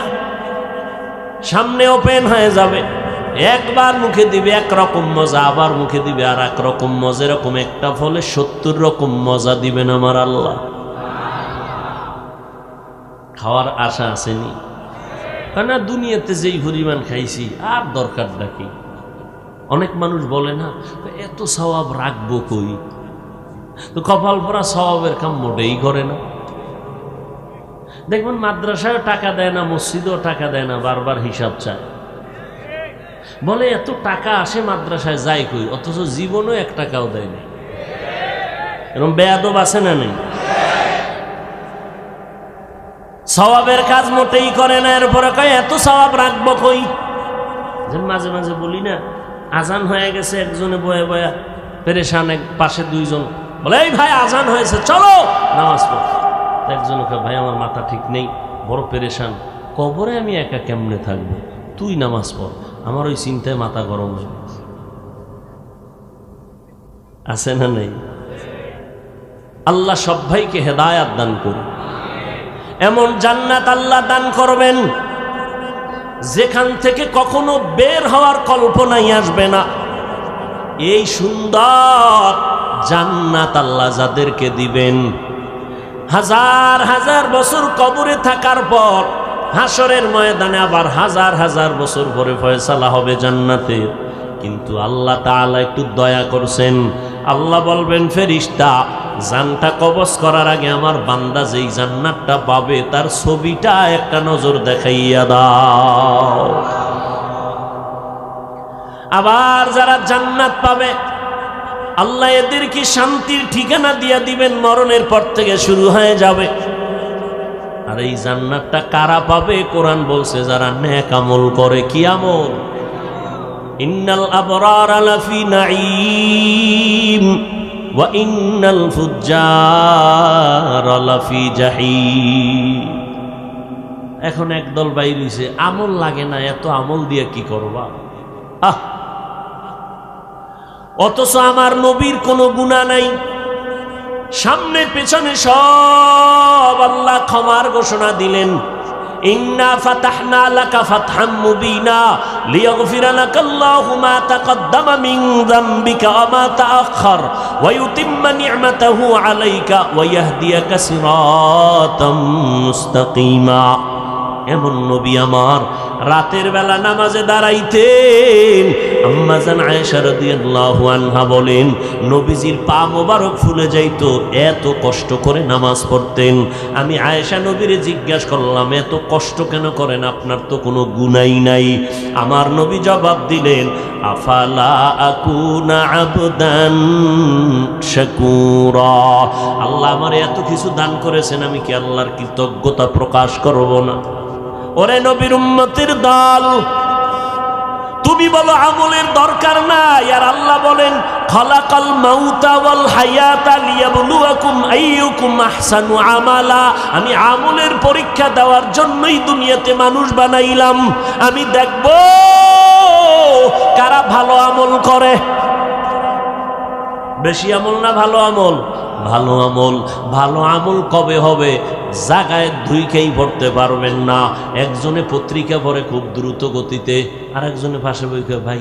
সামনে ওপেন হয়ে যাবে। একবার মুখে দিবে একরকম মজা, আবার মুখে দিবে আর এক রকম মজা। এরকম একটা ফলে 70 রকম মজা দিবেন আমার আল্লাহ। খাওয়ার আশা আসেনি? কেন দুনিয়াতে যেই পরিমাণ খাইছি আর দরকার ডাকি। অনেক মানুষ বলে না এত সওয়াব রাখবো কই, তো কপাল পরা সওয়াবের কাম মোটেই করে না। দেখবেন মাদ্রাসায় টাকা দেয় না, মসজিদেও টাকা দেয় না, বারবার হিসাব চায়। বলে এত টাকা আসে মাদ্রাসায় যায় কই, অথচ জীবনও 1 টাকাও দেয় না। এরকম বেয়াদব আছে না নেই? সওয়াবের কাজ মোটেই করে না, এরপরে কয় এত সওয়াব রাখবো কই। মাঝে মাঝে বলি না, আজান হয়ে গেছে, একজনে বয়ে বয়া পেরেশান, এক পাশে 2 জন বলে এই ভাই আজান হয়েছে চলো নামাজ পড়। একজনে কয় ভাই আমার মাথা ঠিক নেই, বড় পেরেশান, কবরে আমি একা কেমনে থাকবো, তুই নামাজ পড়। আমার ওই চিন্তায় মাথা গরম হয়ে গেছে। আছে না নেই? আল্লাহ সব ভাইকে হেদায়াত দান করুন। এমন জান্নাত আল্লাহ দান করবেন যেখান থেকে কখনো বের হওয়ার কল্পনাই আসবে না। এই সুন্দর জান্নাত আল্লাহ যাদেরকে দিবেন, হাজার হাজার বছর কবরে থাকার পর হাসরের ময়দানে আবার হাজার হাজার বছর পরে ফয়সালা হবে জান্নাতের। কিন্তু আল্লাহ তাআলা একটু দয়া করছেন। আল্লাহ বলবেন, ফেরেশতা, জানটা কবজ করার আগে আমার বান্দা যেই জান্নাতটা পাবে তার ছবিটা একটা নজর দেখাইয়া দাও। আবার যারা জান্নাত পাবে আল্লাহ এদেরকে শান্তির ঠিকানা দিয়া দিবেন, মরণের পর থেকে শুরু হয়ে যাবে। আর এই জান্নাতটা কারা পাবে? কোরআন বলছে যারা নেক আমল করে। কি আমল? ইন্নাল আবরারা লাফি নাঈম ওয়া ইন্নাল ফুজ্জারা লাফি জাহিম। এখন একদল বাইর হইছে, আমল লাগে না, এত আমল দিয়ে কি করবা? অথচ আমার নবীর কোনো গুনাহ নাই, সামনে পেছনে সব আল্লাহ ক্ষমার ঘোষণা দিলেন। ইন্না ফাতাহনা লাকা ফাতহাম মুবিনা লিয়াগফিরা লাকাল্লাহু মা তাকদ্দামা মিন যামবিকা ওয়া মা তাআখার ওয়া ইউতিম্মা নি'মাতাহু আলাইকা ওয়া ইয়াহদিয়াকা সিরাতাম মুস্তাকিমা। এমন নবী আমার রাতের বেলা নামাজে দাঁড়াইতেন। আম্মা জান আয়েশা রাদিয়াল্লাহু আনহা বলেন, নবীজির পা মোবারক ফুলে যাইতো, এত কষ্ট করে নামাজ পড়তেন। আমি আয়েশা নবীরে জিজ্ঞাসা করলাম, এত কষ্ট কেন করেন? আপনার তো কোনো গুনাই নাই। আমার নবী জবাব দিলেন, আফালা আকুনা আবদান শাকুরা। আল্লাহ আমারে এত কিছু দান করেছেন, আমি কি আল্লাহর কৃতজ্ঞতা প্রকাশ করব না? ওরে নবীর উম্মতের দল, তুমি বলো আমলের দরকার নাই, আর আল্লাহ বলেন খালাকাল মাউতা ওয়াল হায়াতা লিয়াবলুয়াকুম আইয়ুকুম আহসানু আমালা। আমি আমলের পরীক্ষা দেওয়ার জন্যই দুনিয়াতে মানুষ বানাইলাম। আমি দেখব কারা ভালো আমল করে। বেশি আমল না ভালো আমল? ভালো আমল। ভালো আমল কবে হবে? জায়গায় ধুইকেই পড়তে পারবেন না। একজনে পত্রিকা পড়ে খুব দ্রুত গতিতে, আর একজনে পাশে বইকে, ভাই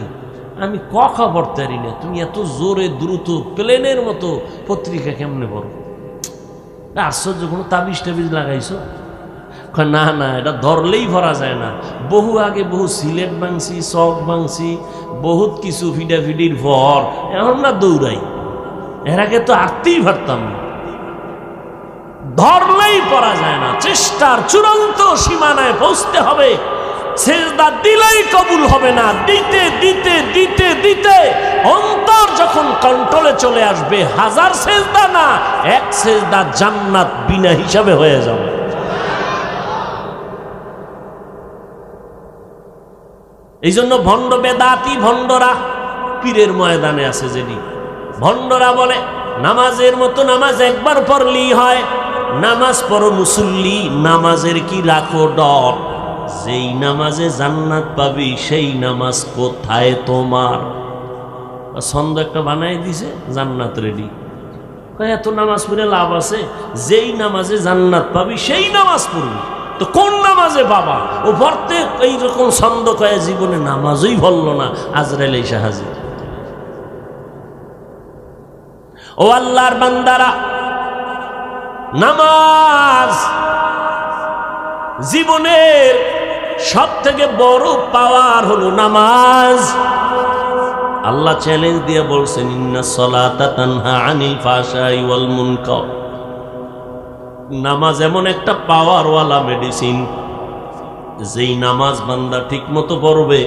আমি কখা পড়তে পারি না, তুমি এত জোরে দ্রুত প্লেনের মতো পত্রিকা কেমনে পড়ো? আশ্চর্য, কোনো তাবিজ টাবিজ লাগাইছো? না না, এটা ধরলেই ভরা যায় না। বহু আগে বহু সিলেট ভাঙছি, চক ভাঙছি, বহুত কিছু ফিডাফিডির ভর, এখন না দৌড়াই। এর আগে তো আটতেই পারতাম না, ধরলেই পড়া যায় না। চেষ্টার চূড়ান্ত সীমানায় পৌঁছতে হবে। সেজদা দিলেই কবুল হবে না, দিতে দিতে দিতে দিতে অন্তর যখন কন্ট্রোলে চলে আসবে, হাজার সেজদা না, এক সেজদা জান্নাত বিনা হিসাবে হয়ে যাবে। এই জন্য ভণ্ড বেদাতি ভণ্ডরা পীরের ময়দানে আছে। যেটি ভণ্ডরা বলে নামাজের মতো নামাজ একবার পড়লেই হয়, নামাজ পড়ো মুসল্লি, নামাজের কি রাখো ডর? যেই নামাজে জান্নাত পাবি সেই নামাজ কোথায় তোমার? ছন্দ একটা বানাই দিছে, জান্নাত রেডি। এত নামাজ পড়ে লাভ আছে? যেই নামাজে জান্নাত পাবি সেই নামাজ পড়বি, তো কোন নামাজে বাবা? ও পড়তে এইরকম ছন্দ কয়ে জীবনে নামাজই ভরল না, আজরাইল এসে হাজির। ও আল্লাহর বান্দারা, নামাজ জীবনের সব থেকে বড় পাওয়ার হলো নামাজ। আল্লাহ চ্যালেঞ্জ দিয়ে বলছেন, ইন্নাস সালাতা তানহা আনিল ফাহশাই ওয়াল মুনকার। নামাজ এমন একটা পাওয়ারওয়ালা মেডিসিন, যেই নামাজ বান্দা ঠিক মতো পড়বে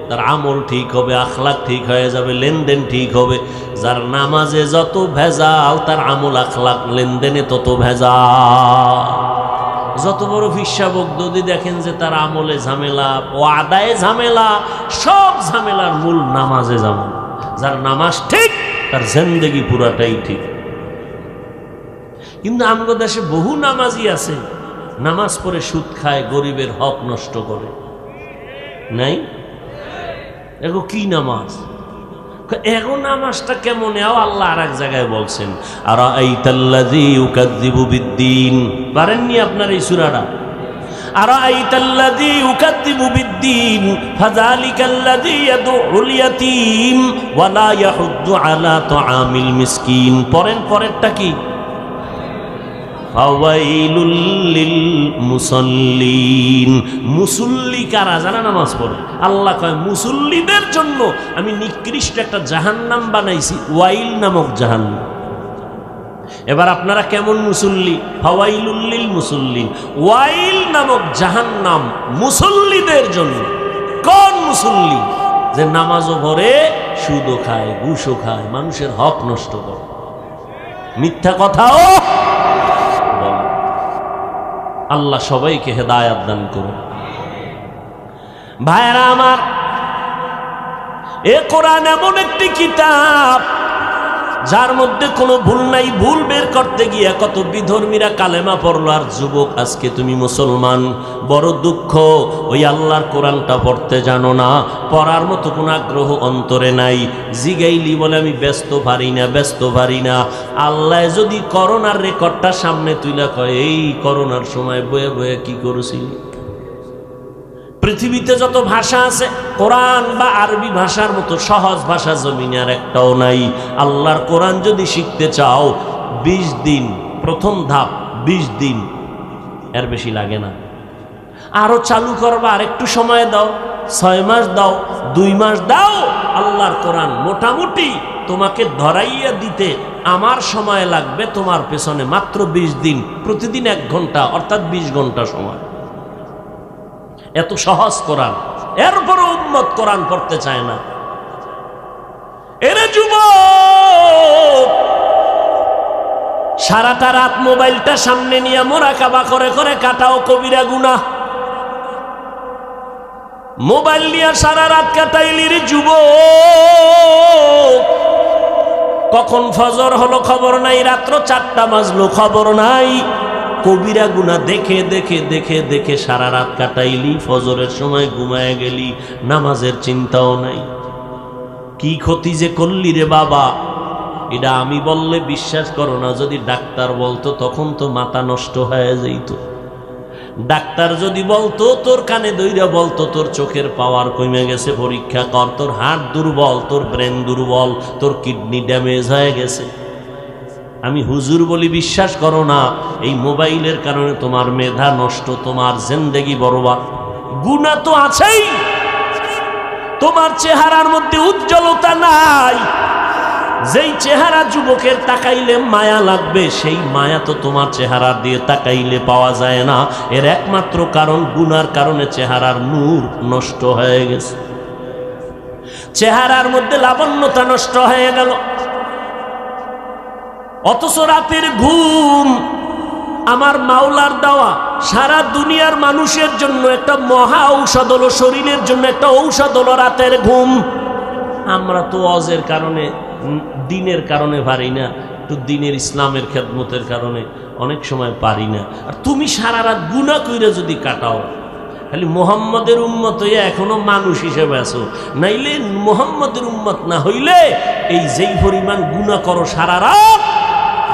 তার আমল ঠিক হবে, আখলাক ঠিক হয়ে যাবে, লেনদেন ঠিক হবে। যার নামাজে যত ভেজাল, তার আমল আখলাক লেনদেনে তত ভেজাল। যত বড় ফিসাবক যদি দেখেন যে তার আমলে ঝামেলা, ও আদায়ে ঝামেলা, সব ঝামেলার মূল নামাজে ঝামেলা। যার নামাজ ঠিক, তার জিন্দেগি পুরাটাই ঠিক। কিন্তু আমগো দেশে বহু নামাজি আছে, নামাজ পড়ে সুদ খায়, গরিবের হক নষ্ট করে। নাই? এগো কি নামাজ? এগো নামাজটা কেমন? আল্লাহ আর এক জায়গায় বলছেন, আরাআইতাল্লাযী ইউকাযযিবু বিদ্দীন। পারেননি আপনার এই সূরাটা? আরাআইতাল্লাযী ইউকাযযিবু বিদ্দীন ফাযালিকাল্লাযী ইয়াদউল ইয়াতীম ওয়া লা ইয়াহুদ্দু আলা তুআমিল মিসকিন। পরেরটা কি? ফাওয়াইলুল লিল মুসাল্লিন। মুসল্লি কারা যারা নামাজ পড়ে? আল্লাহ কয় মুসল্লিদের জন্য আমি নিকৃষ্ট একটা জাহান্নাম বানাইছি, ওয়াইল নামক জাহান্নাম। এবার আপনারা কেমন মুসল্লি? ফাওয়াইলুল লিল মুসাল্লিন, ওয়াইল নামক জাহান্নাম মুসল্লিদের জন্য। কোন মুসল্লি? যে নামাজও পড়ে, সুদও খায়, ঘুষও খায়, মানুষের হক নষ্ট করে, মিথ্যা কথাও বলে। আল্লাহ সবাইকে হেদায়েত দান করুন। ভাইরা আমার, এ কোরআন এমন একটি কিতাব যার মধ্যে কোনো ভুল নাই। ভুল বের করতে গিয়া কত বিধর্মীরা কালেমা পড়লো, আর যুবক আজকে তুমি মুসলমান। বড় দুঃখ, ওই আল্লাহর কোরআনটা পড়তে জানো না, পড়ার মতো কোনো আগ্রহ অন্তরে নাই। জিগাইলি বলে আমি ব্যস্ত পারি না। আল্লাহ যদি করোনার রেকর্ডটা সামনে তুইলা কয়, এই করোনার সময় বয়ে বয়ে কি করেছিলি? পৃথিবীতে যত ভাষা আছে, কোরআন বা আরবি ভাষার মতো সহজ ভাষা জমিনে আর একটাও নাই। আল্লাহর কোরআন যদি শিখতে চাও 20 দিন, প্রথম ধাপ 20 দিন, এর বেশি লাগে না। আরো চালু করবা, আর একটু সময় দাও, 6 মাস দাও, 2 মাস দাও। আল্লাহর কোরআন মোটামুটি তোমাকে ধরাইয়া দিতে আমার সময় লাগবে তোমার পেছনে মাত্র 20 দিন, প্রতিদিন 1 ঘন্টা, অর্থাৎ 20 ঘন্টা সময়। এত সহজ কোরআন, এরপরও উম্মত কোরআন পড়তে চায় না। এরে যুবক, সারাটা রাত মোবাইলটা সামনে নিয়ে মোরাকাবা করে করে কাটাও কবিরা গুনাহ। মোবাইল নিয়ে সারা রাত কাটাইলি রে যুবক, কখন ফজর হলো খবর নাই, রাত্র 4টা বাজলো খবর নাই। কবিরা গুনাহ দেখে দেখে দেখে দেখে সারা রাত কাটাইলি, ফজরের সময় ঘুমায় গেলি, নামাজের চিন্তাও নাই। কি ক্ষতি যে করলি রে বাবা! এটা আমি বললে বিশ্বাস করো না, যদি ডাক্তার বলতো তখন তো মাথা নষ্ট হয়ে যাইত। ডাক্তার যদি বলতো, তোর কানে দইরা বলতো তোর চোখের পাওয়ার কমে গেছে, পরীক্ষা কর, তোর হার্ট দুর্বল, তোর ব্রেন দুর্বল, তোর কিডনি ড্যামেজ হয়ে গেছে। আমি হুজুর বলি বিশ্বাস করো না, এই মোবাইলের কারণে তোমার মেধা নষ্ট, তোমার জিন্দেগি বরবাদ। গুনাহ তো আছেই, তোমার চেহারার মধ্যে উজ্জ্বলতা নাই। যেই চেহারা যুবকের তাকাইলে মায়া লাগবে, সেই মায়া তো তোমার চেহারা দিয়ে তাকাইলে পাওয়া যায় না। এর একমাত্র কারণ গুনার কারণে চেহারার নূর নষ্ট হয়ে গেছে, চেহারার মধ্যে লাবণ্যতা নষ্ট হয়ে গেল। অথচ রাতের ঘুম আমার মাওলার দেওয়া সারা দুনিয়ার মানুষের জন্য একটা মহা ঔষধ হলো, শরীরের জন্য একটা ঔষধ হলো রাতের ঘুম। আমরা তো অজের কারণে, দিনের কারণে পারি না, একটু দিনের ইসলামের খেদমতের কারণে অনেক সময় পারি না। আর তুমি সারা রাত গুনাহ কইরা যদি কাটাও, খালি মুহাম্মদের উম্মত হইয়া এখনো মানুষ হিসেবে আছো, নাইলে মুহাম্মদের উম্মত না হইলে এই যেই পরিমাণ গুনাহ করো সারা রাত,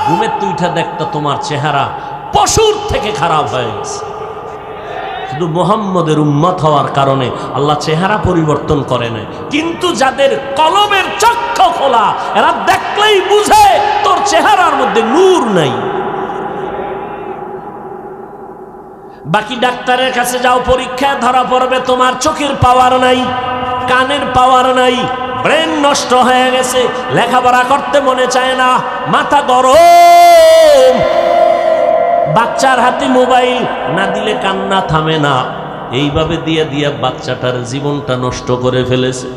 ঘুমের তো উঠা দেখতা তোমার চেহারা পশুর থেকে খারাপ হয়ে গেছে। শুধু মুহাম্মদের উম্মত হওয়ার কারণে আল্লাহ চেহারা পরিবর্তন করে নাই। কিন্তু যাদের কলবের চক্ষু খোলা, এরা দেখলেই বুঝে তোর চেহারার মধ্যে নূর নাই। বাকি ডাক্তারের কাছে যাও, পরীক্ষায় ধরা পড়বে তোমার চোখের পাওয়ার নাই, কানের পাওয়ার নাই, ব্রেন নষ্ট হয়ে গেছে, লেখাপড়া করতে মনে চায় না, মাথা গরম। বাচ্চার হাতে মোবাইল না দিলে কান্না থামে না, এইভাবে দিয়ে দিয়ে বাচ্চাটার জীবনটা নষ্ট করে ফেলেছে।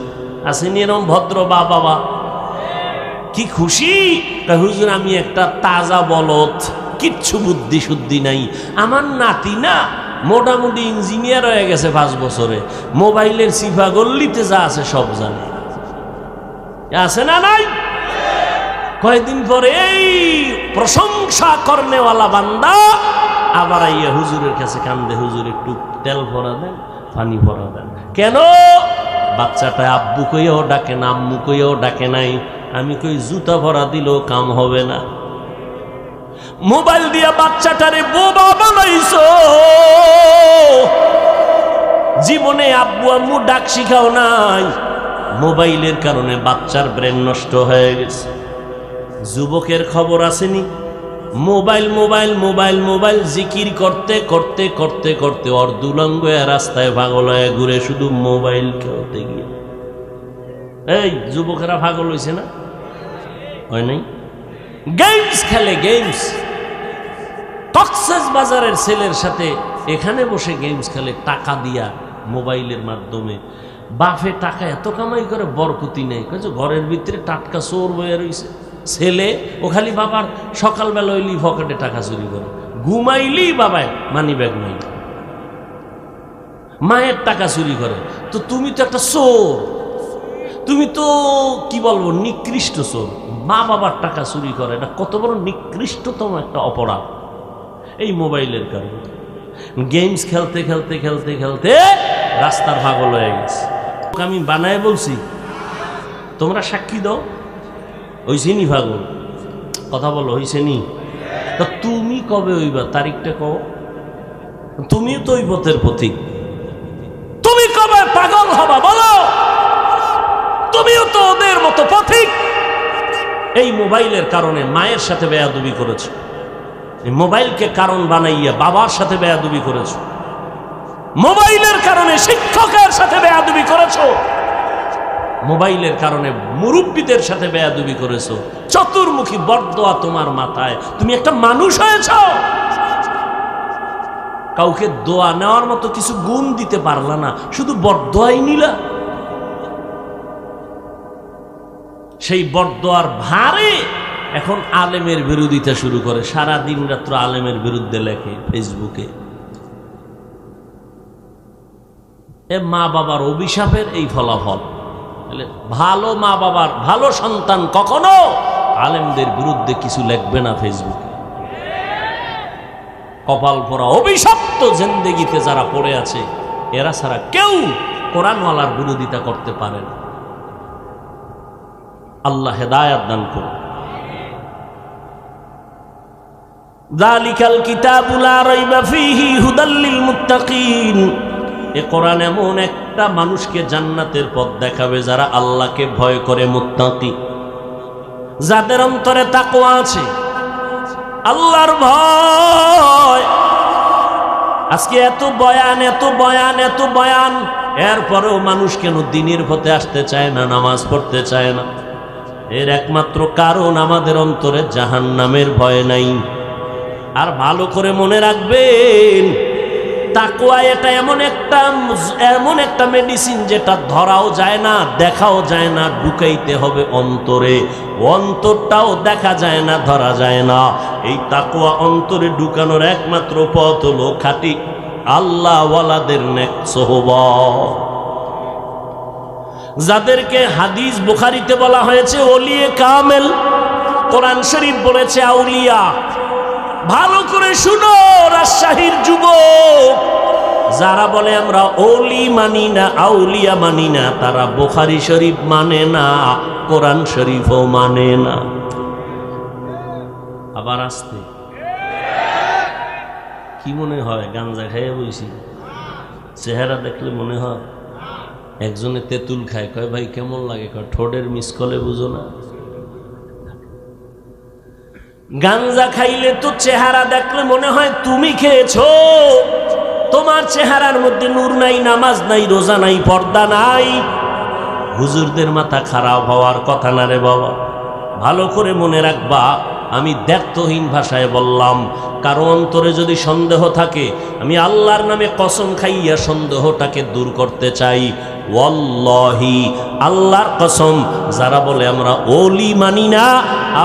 আসেনি এরকম ভদ্র বাবা? কি খুশি, হুজুর আমি একটা তাজা বলদ, কিচ্ছু বুদ্ধি শুদ্ধি নাই, আমার নাতি না মোটামুটি ইঞ্জিনিয়ার হয়ে গেছে 5 বছরে, মোবাইলের সিফা গল্লিতে যা আছে সব জানে। আছে না নাই? কয়েকদিন পরে এই প্রশংসা করনেওয়ালা বান্দা আবার আইয়া হুজুরের কাছে কান্দে, হুজুর একটু তেল ভরা দেন, পানি ভরা দেন। কেন? বাচ্চাটা আব্বু কইয়াও ডাকে না, আম্মু কইয়াও ডাকে নাই। আমি কই জুতা ভরা দিলেও কাম হবে না। মোবাইল দিয়া বাচ্চাটারে বোবা বানাইছো, জীবনে আব্বু আম্মু ডাক শিখাও নাই। মোবাইলের কারণে বাচ্চার ব্রেন নষ্ট হয়ে গেছে। যুবকের খবর আসেনি, মোবাইল মোবাইল মোবাইল মোবাইল জিকির করতে করতে করতে করতে ওর দুলঙ্গ রাস্তায় পাগল হয়ে ঘুরে শুধু মোবাইল খেলতে গিয়ে। এই যুবকেরা পাগল হয়েছে না? হয় নাই? গেমস খেলে, গেমস। কক্সেস বাজারের ছেলের সাথে এখানে বসে গেমস খেলে টাকা দিয়া, মোবাইলের মাধ্যমে। বাপে টাকা এত কামাই করে বরকতি নেই, ঘরের ভিতরে টাটকা চোর বয়ে রয়েছে। ছেলে ও খালি বাবার সকালবেলা হইলি পকেটে টাকা চুরি করে, ঘুমাইলি বাবায় মানি ব্যাগ নাই, মায়ের টাকা চুরি করে। তো তুমি তো একটা চোর, তুমি তো কি বলবো নিকৃষ্ট চোর। মা বাবার টাকা চুরি করে, এটা কত বড় নিকৃষ্টতম একটা অপরাধ এই মোবাইলের কারণে। গেমস খেলতে খেলতে খেলতে খেলতে রাস্তার পাগল হয়ে গেছে। আমি বানায় বলছি, তোমরা সাক্ষী দাও। হইছে নি পাগল? কথা বলো, হইছে নি? তা তুমি কবে হইবা? তারিখটা কও। তুমিও তো ওই পথের পথিক, তুমি কবে পাগল হবা বলো? তুমিও তো ওদের মতো পথিক। এই মোবাইলের কারণে মায়ের সাথে বেয়াদবি করেছো, এই মোবাইলকে কারণ বানাইয়া বাবার সাথে বেয়াদবি করেছো, মোবাইলের কারণে শিক্ষকের সাথে বেয়াদবি করেছো, মোবাইলের কারণে মুরব্বীদের সাথে বেয়াদবি করেছো। চতুর্মুখী বরদোয়া তোমার মাথায়। তুমি একটা মানুষ হয়েছ, কাউকে দোয়া নেওয়ার মতো কিছু গুণ দিতে পারলা না, শুধু বরদোয়াই নিলা। সেই বরদোয়ার ভারে এখন আলেমের বিরোধিতা শুরু করে, সারা দিন রাত্র আলেমের বিরুদ্ধে লেখে ফেসবুকে। এ মা বাবার অভিশাপের এই ফলাফল। ভালো মা বাবার ভালো সন্তান কখনো আলেমদের বিরুদ্ধে কিছু লিখবে না ফেসবুকে। কপাল পোড়া অভিশপ্ত জিন্দেগিতে যারা পড়ে আছে, এরা ছাড়া কেউ কোরআনওয়ালার বিরোধিতা করতে পারে না। আল্লাহ হেদায়াত দান করুন। যালিকাল কিতাবু লা রাইবা ফীহি হুদাল লিল মুত্তাকিন। এ কোরআন এমন একটা মানুষকে জান্নাতের পথ দেখাবে যারা আল্লাহকে ভয় করে, মুত্তাকি, যাদের অন্তরে তাকওয়া আছে, আল্লাহর ভয়। আজকে এত বয়ান এত বয়ান এত বয়ান, এরপরেও মানুষ কেন দিনের পথে আসতে চায় না, নামাজ পড়তে চায় না? এর একমাত্র কারণ আমাদের অন্তরে জাহান্নামের ভয় নাই। আর ভালো করে মনে রাখবেন, তাকওয়া এটা এমন একটা মেডিসিন যেটা ধরাও যায় না, দেখাও যায় না, ঢুকাইতে হবে অন্তরে। অন্তরটাও দেখা যায় না, ধরা যায় না। এই তাকওয়া অন্তরে ঢুকানোর একমাত্র পথ হলো খাঁটি আল্লাহওয়ালাদের নেক সোহবত, যাদেরকে হাদিস বুখারীতে বলা হয়েছে ওলিয়ে কামেল, কোরআন শরীফ বলেছে আউলিয়া। ভালো করে শুনো রাজশাহীর যুবক, যারা বলে আমরা ওলি মানি না, আউলিয়া মানি না, তারা বুখারী শরীফ মানে না, কোরআন শরীফও মানে না। আবার আসতে কি মনে হয়? গাঞ্জা খাইয়ে বইছি, চেহারা দেখলে মনে হয় একজনে তেঁতুল খায়, কয় ভাই কেমন লাগে? কয় ঠোঁটের মিস কলে বুঝো না। গাঞ্জা খাইলে তো চেহারা দেখলে মনে হয় তুমি খেয়েছো, তোমার চেহারার মধ্যে নূর নাই, নামাজ নাই, রোজা নাই, পর্দা নাই। হুজুরদের মাথা খারাপ হওয়ার কথা না রে বাবা। ভালো করে মনে রাখবা, আমি দ্ব্যর্থহীন ভাষায় বললাম, কারো অন্তরে যদি সন্দেহ থাকে, আমি আল্লাহর নামে কসম খাইয়া সন্দেহটাকে দূর করতে চাই। ওয়াল্লাহি, আল্লাহর কসম, যারা বলে আমরা ওলি মানি না,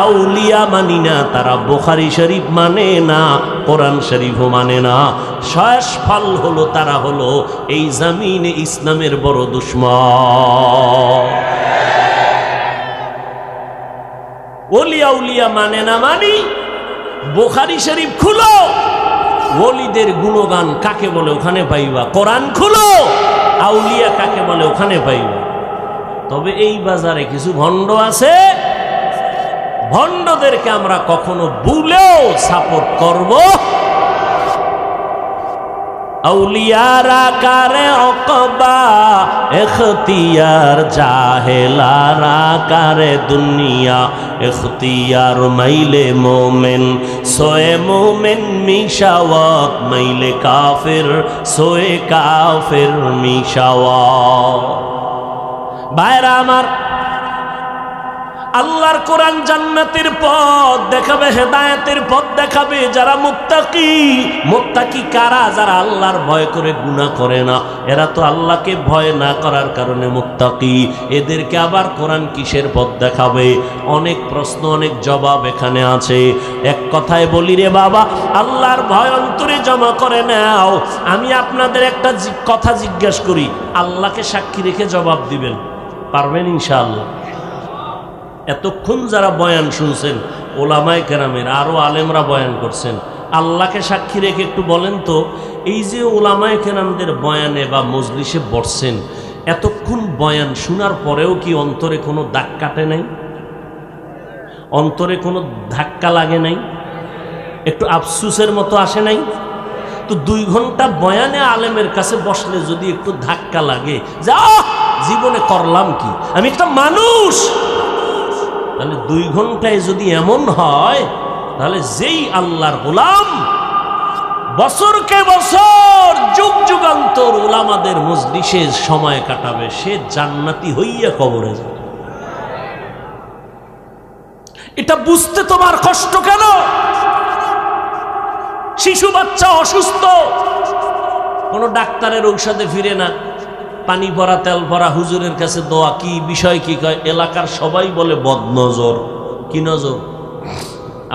আউলিয়া মানি না, তারা বুখারী শরীফ মানে না, কোরআন শরীফও মানে না। শেষ ফল হলো তারা হলো এই জমিনে ইসলামের বড় দুশমন। ওলি আউলিয়া মানে না মানি, বুখারী শরীফ খুলো, ওলিদের গুণগান কাকে বলে ওখানে পাইবা। কোরআন খুলো, আউলিয়া কাকে বলে ওখানে পাইবা। তবে এই বাজারে কিছু ভণ্ড আছে, ভণ্ডদেরকে আমরা কখনো ভুলেও সাপোর্ট করব औलियारा कारे औकबा इख्तियार जाहिलारा कारे दुनिया इख्तियार माइले मोमिन सोए मोमिन मिशावत माइले काफिर सोए काफिर मिशावत। भाइरा आमार আল্লাহর কোরআন জান্নাতের পথ দেখাবে, হেদায়েতের পথ দেখাবে যারা মুত্তাকি। মুত্তাকি কারা? যারা আল্লাহর ভয় করে গুনাহ করে না। এরা তো আল্লাহকে ভয় না করার কারণে মুত্তাকি। এদেরকে আবার কোরআন কিসের পথ দেখাবে? অনেক প্রশ্ন, অনেক জবাব এখানে আছে। এক কথায় বলি রে বাবা, আল্লাহর ভয় অন্তরে জমা করে নাও। আমি আপনাদের একটা কথা জিজ্ঞেস করি, আল্লাহকে সাক্ষী রেখে জবাব দিবেন, পারবেন ইনশাআল্লাহ? এতক্ষণ যারা বয়ান শুনছেন, ওলামায়ে কেরামের আরো আলেমরা বয়ান করছেন, আল্লাহকে সাক্ষী রেখে একটু বলেন তো, এই যে ওলামায়ে কেরামদের বয়ানে বা মজলিসে বসছেন, এতক্ষণ বয়ান শোনার পরেও কি অন্তরে কোনো দাগ কাটে নাই? অন্তরে কোনো ধাক্কা লাগে নাই? একটু আফসুসের মতো আসে নাই? তো 2 ঘন্টা বয়ানে আলেমের কাছে বসলে যদি একটু ধাক্কা লাগে, যা জীবনে করলাম কি, আমি একটা মানুষ, তাহলে 2 ঘন্টায় যদি এমন হয়, তাহলে যেই আল্লাহর গোলাম বছরকে বছর যুগ যুগান্তর উলামাদের মজলিসে সময় কাটাবে, সে জান্নাতি হইয়া কবরে যাবে। এটা বুঝতে তোমার কষ্ট কেন? শিশু বাচ্চা অসুস্থ, কোন ডাক্তারের ঔষধে ফিরে না, পানি ভরা তেল ভরা হুজুরের কাছে দোয়া, কি বিষয় কি কয়? এলাকার সবাই বলে বদনজর। কি নজর?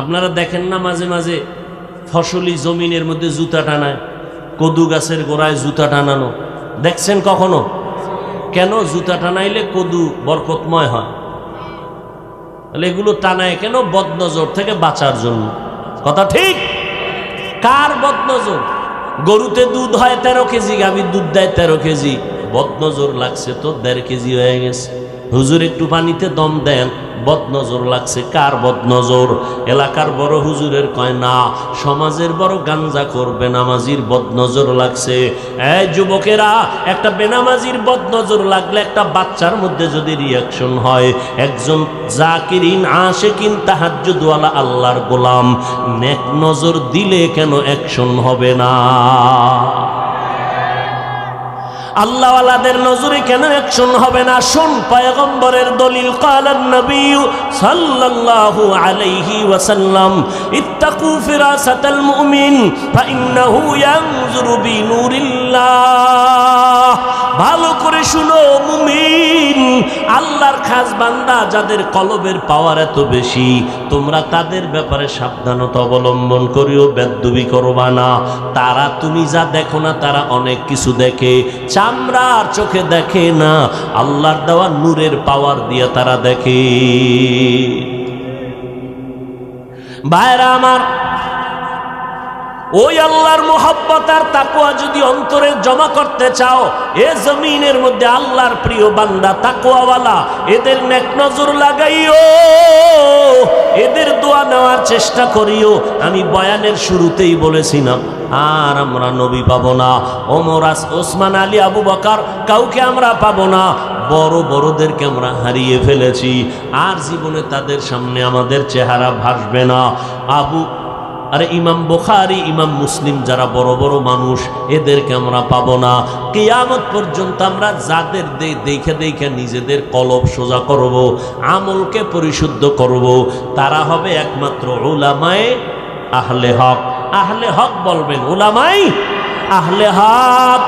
আপনারা দেখেন না মাঝে মাঝে ফসলি জমিনের মধ্যে জুতা টানায়, কদু গাছের গোড়ায় জুতা টানানো দেখছেন কখনো? কেন জুতা টানাইলে কদু বরকতময় হয়? তাহলে এগুলো টানায় কেন? বদনজর থেকে বাঁচার জন্য। কথা ঠিক? কার বদনজর? গরুতে দুধ হয় 13 কেজি, গাভীর দুধ দেয় 13 কেজি, বদনজর লাগছে তো 1.5 কেজি হয়ে গেছে। হুজুর একটু পানিতে দম দেন, বদনজর লাগছে। কার বদনজর? এলাকার বড় হুজুরের কয় না, সমাজের বড় গাঞ্জাখোর বেনামাজির বদনজর লাগছে। এই যুবকেরা, একটা বেনামাজির বদনজর লাগলে একটা বাচ্চার মধ্যে যদি রিয়াকশন হয়, একজন জাকিরিন আশিকিন তাহাজ্জুদওয়ালা আল্লাহর গোলাম নেক নজর দিলে কেন অ্যাকশন হবে না? আল্লাহওয়ালাদের নজরে কেন অ্যাকশন হবে না? শুন পয়গম্বরের দলিল, কালান নবী সাল্লাল্লাহু আলাইহি ওয়াসাল্লাম, ইত্তাকু ফিরাসাতাল মুমিন ফাইন্নাহু ইয়ানজুরু বিনুরিল্লাহ। ভালো করে শুনো মুমিন, আল্লাহর খাস বান্দা যাদের কলবের পাওয়ার এত বেশি, তোমরা তাদের ব্যাপারে সাবধানতা অবলম্বন করিও, বেদ্যুবি করবা না। তারা তুমি যা দেখো না, তারা অনেক কিছু দেখে, চামড়ার চোখে দেখে না, আল্লাহর দেওয়া নূরের পাওয়ার দিয়ে তারা দেখে। ভাইরা আমার, ওই আল্লাহর মুহাব্বত আর তাকওয়া যদি অন্তরে জমা করতে চাও, এ জমিনের মধ্যে আল্লাহর প্রিয় বান্দা তাকওয়াওয়ালা, এদের নেক নজর লাগাইও, এদের দোয়া নেওয়ার চেষ্টা করিও। আমি বয়ানের শুরুতেই বলেছিলাম, আর আমরা নবী পাবো না, ওমর, ওসমান, আলী, আবু বকর, কাউকে আমরা পাবো না। বড় বড়দেরকে আমরা হারিয়ে ফেলেছি, আর জীবনে তাদের সামনে আমাদের চেহারা ভাসবে না। ইমাম বুখারী, ইমাম মুসলিম, যারা বড় বড় মানুষ, এদেরকে আমরা পাবো না। কিয়ামত পর্যন্ত আমরা যাদের দেখে দেখে নিজেদের কলব সোজা করব, আমলকে পরিশুদ্ধ করব, তারা হবে একমাত্র উলামায়ে আহলে হক। আহলে হক বলবেন, উলামায়ে আহলে হক,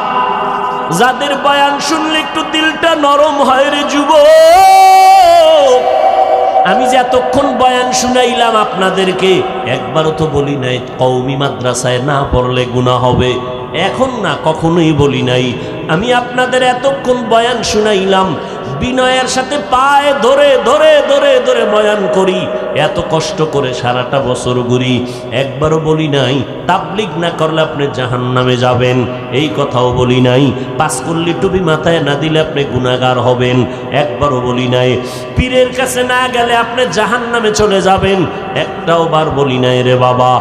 যাদের বয়ান শুনলে একটু দিলটা নরম হয় রে যুবক। আমি যে এতক্ষণ বয়ান শুনাইলাম আপনাদেরকে, একবারও তো বলি নাই কওমি মাদ্রাসায় না পড়লে গুনাহ হবে। এখন না, কখনোই বলি নাই। আমি আপনাদের এতক্ষণ বয়ান শুনাইলাম, বিনয়ের সাথে পায়ে ধরে ধরে ধরে ধরে বয়ান করি। এত কষ্ট করে সারাটা বছর ঘুরি, একবারও বলি নাই তাবলিগ না করলে আপনি জাহান্নামে যাবেন, এই কথাও বলি নাই। পাঁচকল্লি টুপি মাথায় না দিলে আপনি গুনাহগার হবেন, একবারও বলি নাই। পীরের কাছে না গেলে আপনি জাহান্নামে চলে যাবেন, একটাও বার বলি নাই রে বাবা।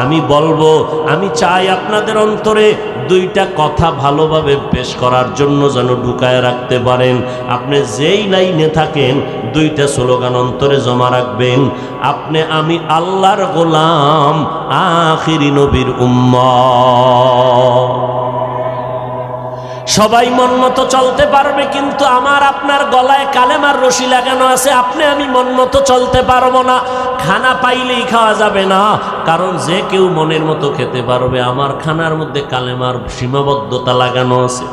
আমি বলবো, আমি চাই আপনাদের অন্তরে দুইটা কথা ভালোভাবে পেশ করার জন্য যেন ঢুকায় রাখতে পারেন। আপনি যেই লাইনে থাকেন দুইটা স্লোগান অন্তরে জমা রাখবেন, আপনি আমি আল্লাহর গোলাম, আখিরি নবীর উম্মত। সবাই মন মতো চলতে পারবে, কিন্তু আমার আপনার গলায় কালেমার রশি লাগানো আছে, আপনি আমি মন মতো চলতে পারবো না। খানা পাইলেই খাওয়া যাবে না, কারণ যে কেউ মনের মতো খেতে পারবে, আমার খানার মধ্যে কালেমার সীমাবদ্ধতা লাগানো আছে।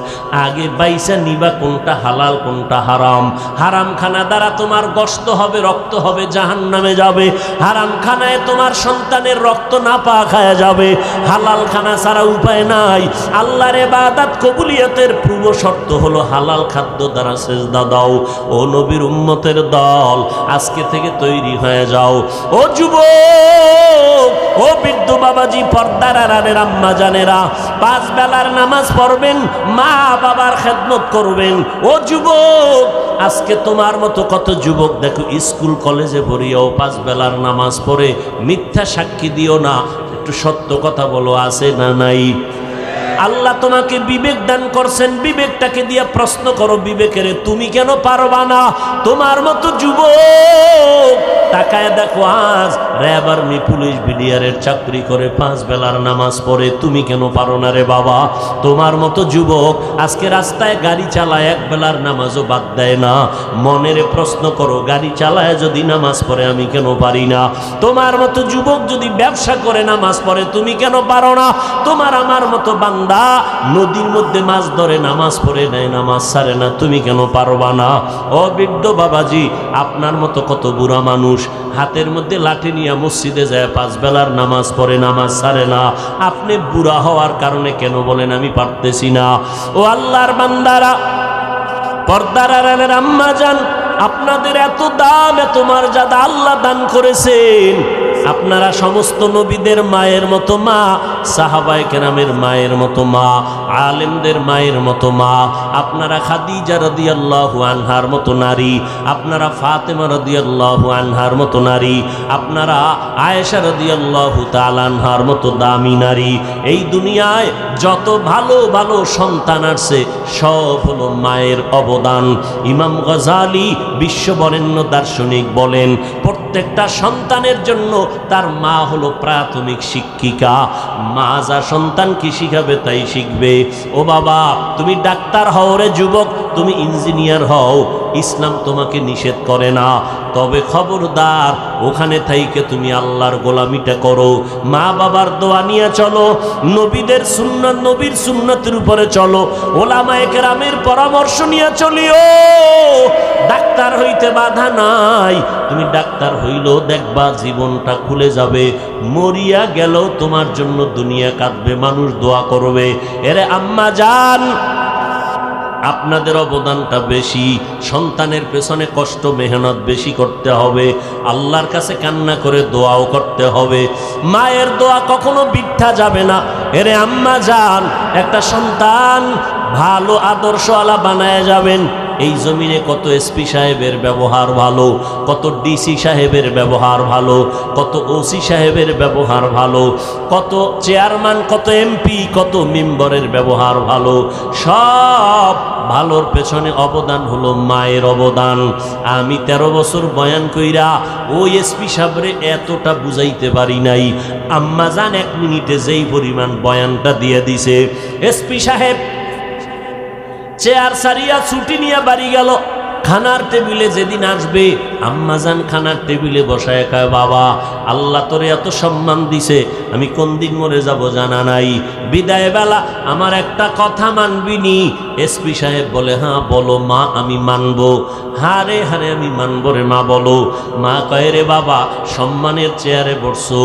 আগে বাইসা নিবা কোনটা হালাল কোনটা হারাম। হারাম খানা দ্বারা তোমার গোশত হবে, রক্ত হবে, জাহান্নামে যাবে। হারাম খানায় তোমার সন্তানের রক্ত না পা খায়া যাবে। হালাল খানা ছাড়া উপায় নাই। আল্লাহর ইবাদত কবুলিয়তের পূর্ব শর্ত হলো হালাল খাদ্য দ্বারা সেজদা দাও। ও নবীর উম্মতের দল, আজকে থেকে তৈরি হয়ে যাও। ও যুবক, ও বৃদ্ধ বাবাজি, পর্দার আড়ালের আম্মা জানেরা, 5 বেলার নামাজ পড়বেন, মা বাবার খেদমত করবেন। ও যুবক, আজকে তোমার মতো কত যুবক দেখো স্কুল কলেজে পড়িয়াও 5 বেলার নামাজ পড়ে। মিথ্যা সাক্ষী দিও না, একটু সত্য কথা বলো, আছে না নাই? আল্লাহ তোমাকে বিবেক দান করছেন, বিবেকটাকে দিয়ে প্রশ্ন করো, বিবেকের তুমি কেন পারবা না? তোমার মতো যুবক তাকায় দেখো, আজ র্যাব আর্মি পুলিশ বিডিআরের চাকরি করে 5 বেলার নামাজ পড়ে, তুমি কেন পারো না রে বাবা? তোমার মতো যুবক আজকে রাস্তায় গাড়ি চালায় 1 বেলার নামাজও বাদ দেয় না। মনের প্রশ্ন করো, গাড়ি চালায় যদি নামাজ পড়ে আমি কেন পারি না? তোমার মতো যুবক যদি ব্যবসা করে নামাজ পড়ে, তুমি কেন পারো না? তোমার আমার মতো বান্দা নদীর মধ্যে মাছ ধরে নামাজ পড়ে নেয়, নামাজ ছাড়ে না, তুমি কেন পারবা না? ও বৃদ্ধ বাবাজি, আপনার মতো কত বুড়া মানুষ হাতের মধ্যে লাঠি নিয়ে মসজিদে যায়, 5 বেলার নামাজ পড়ে, নামাজ ছাড়ে না। আপনি বুড়া হওয়ার কারণে কেন বলেন আমি পারতেছি না? ও আল্লাহর বান্দারা, পর্দার আড়ালের আম্মা জান, আপনাদের এত দাম, এত মর্যাদা আল্লাহ দান করেছেন। আপনারা সমস্ত নবীদের মায়ের মতো মা, সাহাবায়ে কেরামের মায়ের মতো মা, আলেমদের মায়ের মতো মা। আপনারা খাদিজা রাদিয়াল্লাহু আনহার মতো নারী, আপনারা ফাতেমা রাদিয়াল্লাহু আনহার মতো নারী, আপনারা আয়েশা রাদিয়াল্লাহু তাআলা আনহার মতো দামি নারী। এই দুনিয়ায় যত ভালো ভালো সন্তান আসছে সব হলো মায়ের অবদান। ইমাম গজালি বিশ্ববরেণ্য দার্শনিক বলেন, প্রত্যেকটা সন্তানের জন্য তার মা হলো প্রাথমিক শিক্ষিকা। মা যা সন্তানকে শিখাবে তাই শিখবে। ও বাবা, তুমি ডাক্তার হও রে যুবক, তুমি ইঞ্জিনিয়ার হও, ইসলাম তোমাকে নিষেধ করে না। তবে খবরদার, ওখানে থাইকে তুমি আল্লাহর গোলামিটা করো। মা বাবার দোয়া নিয়ে চলো, নবীদের সুন্নাত, নবীর সুন্নাতের উপরে চলো, ওলামায়ে কেরামের পরামর্শ নিয়ে চলিও। ডাক্তার হইতে বাধা নাই, তুমি ডাক্তার হইলেও দেখবা জীবনটা খুলে যাবে। মরিয়া গেলেও তোমার জন্য দুনিয়া কাঁদবে, মানুষ দোয়া করবে। এরে আম্মা জান, আপনাদের অবদানটা বেশি, সন্তানের পেছনে কষ্ট মেহনত বেশি করতে হবে, আল্লাহর কাছে কান্না করে দোয়াও করতে হবে। মায়ের দোয়া কখনো বৃথা যাবে না। এরে আম্মা জান, একটা সন্তান ভালো আদর্শওয়ালা বানায় যাবেন। এই জমিনে কত এসপি সাহেবের ব্যবহার ভালো, কত ডিসি সাহেবের ব্যবহার ভালো, কত ওসি সাহেবের ব্যবহার ভালো, কত চেয়ারম্যান, কত এমপি, কত মেম্বারের ব্যবহার ভালো। সব ভালোর পেছনে অবদান হলো মায়ের অবদান। আমি 13 বছর বয়ান কইরা ওই এসপি সাহেবরে এতটা বুঝাইতে পারি নাই। আম্মা জান 1 মিনিটে যেই পরিমাণ বয়ানটা দিয়ে দিছে। এসপি সাহেব চেয়ার সারিয়া ছুটি নিয়ে বাড়ি গেল। খানার টেবিলে যেদিন আসবে, আম্মাজান খানার টেবিলে বসায় কয়, বাবা আল্লাহ তোরে এত সম্মান দিছে, আমি কোন দিন মরে যাব জানা নাই, বিদায় বেলা আমার একটা কথা মানবি নি? এসপি সাহেব বলে, হ্যাঁ বলো মা, আমি মানবো। হারে হারে আমি মানবো রে মা, বলো। মা কয়, রে বাবা সম্মানের চেয়ারে বসছো,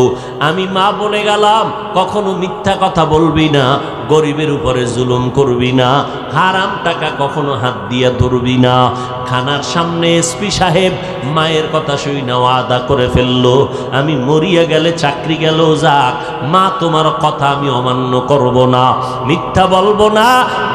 আমি মা বলে গেলাম, কখনো মিথ্যা কথা বলবি না, গরিবের উপরে জুলুম করবি না, হারাম টাকা কখনো হাত দিয়া ধরবি না। খানার সামনে এসপি সাহেব মায়ের কথা শুই না ওয়াদা করে ফেললো, আমি মরিয়া গেলে চাকরি গেল যাক, মা তোমার কথা আমি অমান্য করব না, মিথ্যা বলবো না,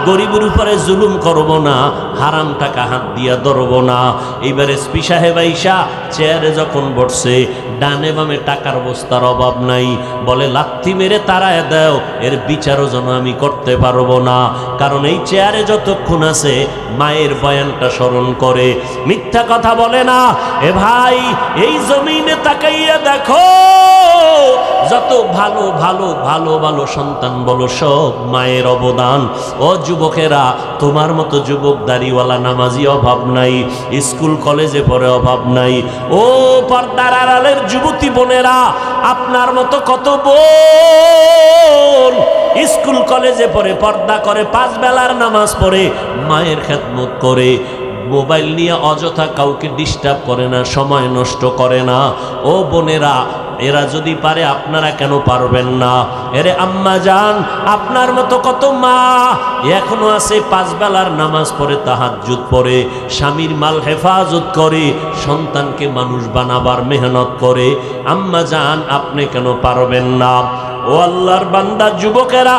গরিবের উপরে জুলুম করব না, হারাম টাকা হাত দিয়া ধরব না। এইবার এসপি সাহেব আইসা চেয়ারে যখন বসছে, ডানে বামে টাকার বস্তার অভাব নাই, বলে লাথি মেরে তাড়ায় দাও, এর বিচারও যেন আমি করতে পারবো না, কারণ এই চেয়ারে যতক্ষণ আছে মায়ের বয়ানটা স্মরণ করে, মিথ্যা কথা বলে না। এ ভাই, এই জমিনে তাকাইয়া দেখো, যত ভালো ভালো ভালো ভালো সন্তান বলো, সব মায়ের অবদান। ও যুবকেরা, তোমার মতো যুবক দাড়িওয়ালা নামাজি অভাব নাই, স্কুল কলেজে পড়ে অভাব নাই। ও পর্দার আড়ালের যুবতী বোনেরা, আপনার মতো কত বোন স্কুল কলেজে পড়ে, পর্দা করে, 5 বেলার নামাজ পড়ে, মায়ের খেদমত করে, মোবাইল নিয়ে অযথা কাউকে ডিস্টার্ব করে না, সময় নষ্ট করে না। ও বোনেরা, এরা যদি পারে আপনারা কেন পারবেন না? এরে আম্মা জান, আপনার মতো কত মা এখনো আছে 5 বেলার নামাজ পড়ে, তাহাজ্জুদ পড়ে, স্বামীর মাল হেফাজত করে, সন্তানকে মানুষ বানাবার মেহনত করে। আম্মা জান, আপনি কেন পারবেন না? ও আল্লাহর বান্দা যুবকেরা,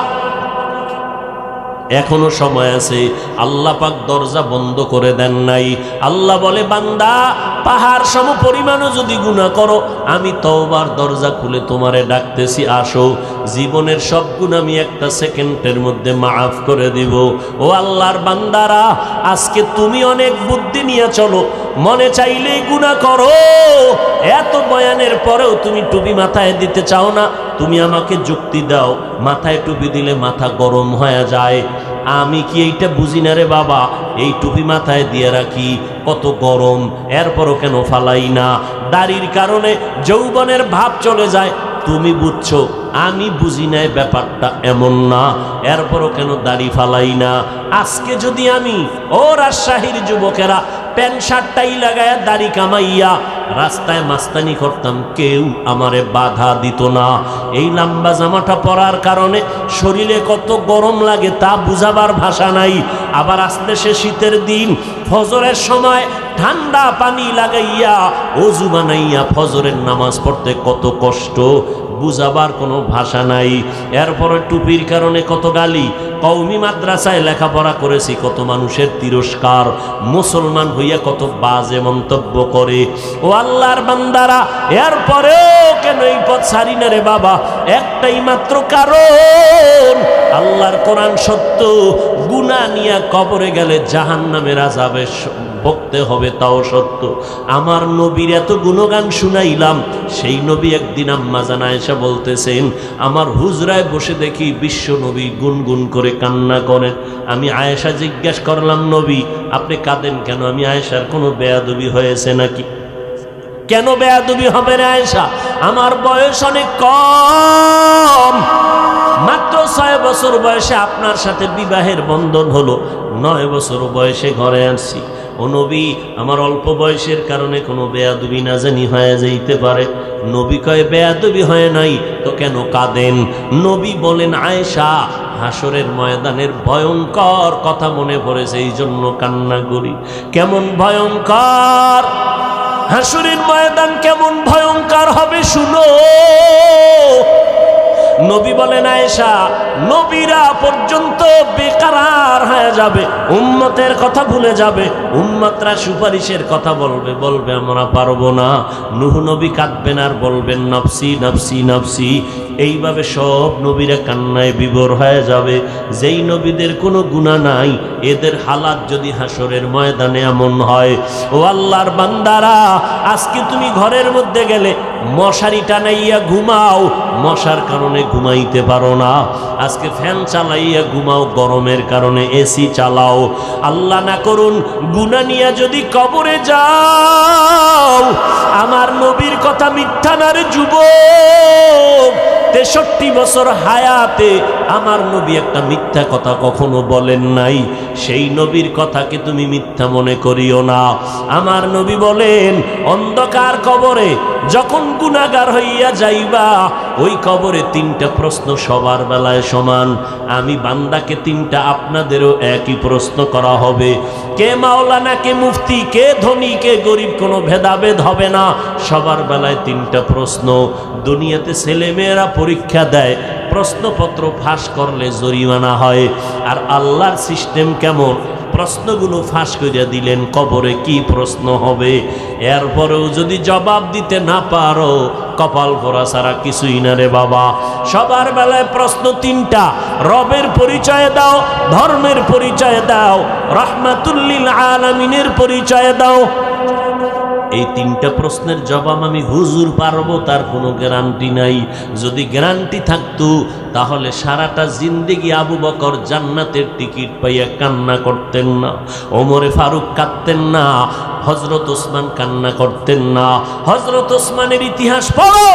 এখনো সময় আছে, আল্লাহ পাক দরজা বন্ধ করে দেন নাই। আল্লাহ বলে, বান্দা, পাহাড় সম পরিমাণও যদি গুনাহ করো, আমি তওবার দরজা খুলে তোমারে ডাকতেছি, আসো, জীবনের সব গুনাহ আমি একটা সেকেন্ডের মধ্যে মাফ করে দিব। ও আল্লাহর বান্দারা, আজকে তুমি অনেক বুদ্ধি নিয়ে চলো, মনে চাইলেই গুনাহ করো, এত বয়ানের পরেও তুমি টুপি মাথায় দিতে চাও না। তুমি আমাকে যুক্তি দাও, মাথায় টুপি দিলে মাথা গরম হয়ে যায়, আমি কি এইটা বুঝি না রে বাবা? এই টুপি মাথায় দিয়ে রাখি, কত গরম, এরপরও কেন ফালাই না? দাড়ির কারণে যৌবনের ভাব চলে যায়, তুমি বুঝছো, আমি বুঝি নাই ব্যাপারটা এমন না, এরপরও কেন দাড়ি ফালাই না? আজকে যদি আমি, ও রাজশাহীর যুবকেরা, প্যান্ট শার্টটাই লাগায়া দাড়ি কামাইয়া রাস্তায় মাস্তানি করতাম, কেউ আমারে বাধা দিত না। এই লম্বা জামাটা পরার কারণে শরীরে কত গরম লাগে তা বুঝাবার ভাষা নাই। আবার আসতেছে শীতের দিন, ফজরের সময় ঠান্ডা পানি লাগাইয়া ওযু বানাইয়া ফজরের নামাজ পড়তে কত কষ্ট, বুঝাবার কোনো ভাষা নাই। এরপরে টুপির কারণে কত গালি, কওমি মাদ্রাসায় লেখাপড়া করেছি, কত মানুষের তিরস্কার, মুসলমান হইয়া কত বাজে মন্তব্য করে। ও আল্লাহর বান্দারা, এরপরেও কেন এই পথ ছাড়ি না রে বাবা? একটাই মাত্র কারণ, আল্লাহর কোরআন সত্য, গুনাহ নিয়ে কবরে গেলে জাহান্নামের আযাবে ভুগতে হবে তাও সত্য। আমার নবীর এত গুণগান শুনাইলাম, সেই নবী একদিন আম্মা জান আয়েশা বলতেছেন, আমার হুজরায় বসে দেখি বিশ্ব নবী গুনগুন করে কান্না করেন। আমি আয়েশা জিজ্ঞেস করলাম, নবী আপনি কাঁদেন কেন? আমি আয়েশার কোনো বেয়াদবি হয়েছে নাকি? কেন বেয়াদবি হবে না আয়েশা? আমার বয়স অনেক কম, মাত্র 6 বছর বয়সে আপনার সাথে বিবাহের বন্ধন হলো, 9 বছর বয়সে ঘরে আসছি। ও নবী, আমার অল্প বয়সের কারণে কোনো বেয়াদবি না জানি হয়ে যাইতে পারে। নবী কয়, বেয়াদবি হয় নাই তো কেন কাঁদেন? নবী বলেন, আয়েশা, হাসরের ময়দানের ভয়ঙ্কর কথা মনে পড়েছে, এই জন্য কান্না করি। কেমন ভয়ঙ্কর হাসরের ময়দান, কেমন ভয়ঙ্কর হবে শুনো। নবী বলেন, আয়েশা, নবীরা পর্যন্ত বেকারার হয়ে যাবে, উম্মতের কথা ভুলে যাবে, উম্মতরা সুপারিশের কথা বলবে, বলবে আমরা পারবো না। নূহ নবী কাঁদবেন আর বলবেন নফসি নফসি নফসি। এইভাবে সব নবীরা কান্নায় বিভোর হয়ে যাবে। যেই নবীদের কোনো গুনাহ নাই, এদের হালাত যদি হাসরের ময়দানে এমন হয়, ও আল্লাহর বান্দারা, আজকে তুমি ঘরের মধ্যে গেলে মশারি টানাইয়া ঘুমাও, মশার কারণে ঘুমাইতে পারো না। আজকে ফ্যান চালাইয়া ঘুমাও, গরমের কারণে এসি চালাও। আল্লাহ না করুন গুনাহ নিয়ে যদি কবরে যাও, আমার নবীর কথা মিথ্যা না রে যুবক। 63 বছর হায়াতে আমার নবী একটা মিথ্যা কথা কখনো বলেন নাই। সেই নবীর কথাকে তুমি মিথ্যা মনে করিও না। আমার নবী বলেন, অন্ধকার কবরে যখন গুনাহগার হইয়া যাইবা, ওই কবরে তিনটা প্রশ্ন সবার বেলায় সমান। আমি বান্দাকে তিনটা, আপনাদেরও একই প্রশ্ন করা হবে। কে মাওলানা, কে মুফতি, কে ধনী, কে গরিব, কোনো ভেদাভেদ হবে না। সবার বেলায় তিনটা প্রশ্ন। দুনিয়াতে ছেলেমেয়েরা পরীক্ষা দেয়, প্রশ্নপত্র ফাঁস করলে জরিমানা হয়। আর আল্লাহর সিস্টেম কেমন? প্রশ্নগুলো ফাঁস করিয়া দিলেন, কবরে কি প্রশ্ন হবে। এরপরেও যদি জবাব দিতে না পারো, কপাল পোড়া ছাড়া কিছুই না রে বাবা। সবার বেলায় প্রশ্ন তিনটা। রবের পরিচয় দাও, ধর্মের পরিচয় দাও, রাহমাতুল্লিল আলামিনের পরিচয় দাও। এই তিনটা প্রশ্নের জবাব আমি হুজুর পারবো তার কোনো গ্যারান্টি নাই। যদি গ্যারান্টি থাকতো তাহলে সারাটা জিন্দেগি আবু বকর জান্নাতের টিকিট পাইয়া কান্না করতেন না, ওমরে ফারুক কাঁদতেন না, হযরত ওসমান কান্না করতেন না। হযরত ওসমানের ইতিহাস পড়ো,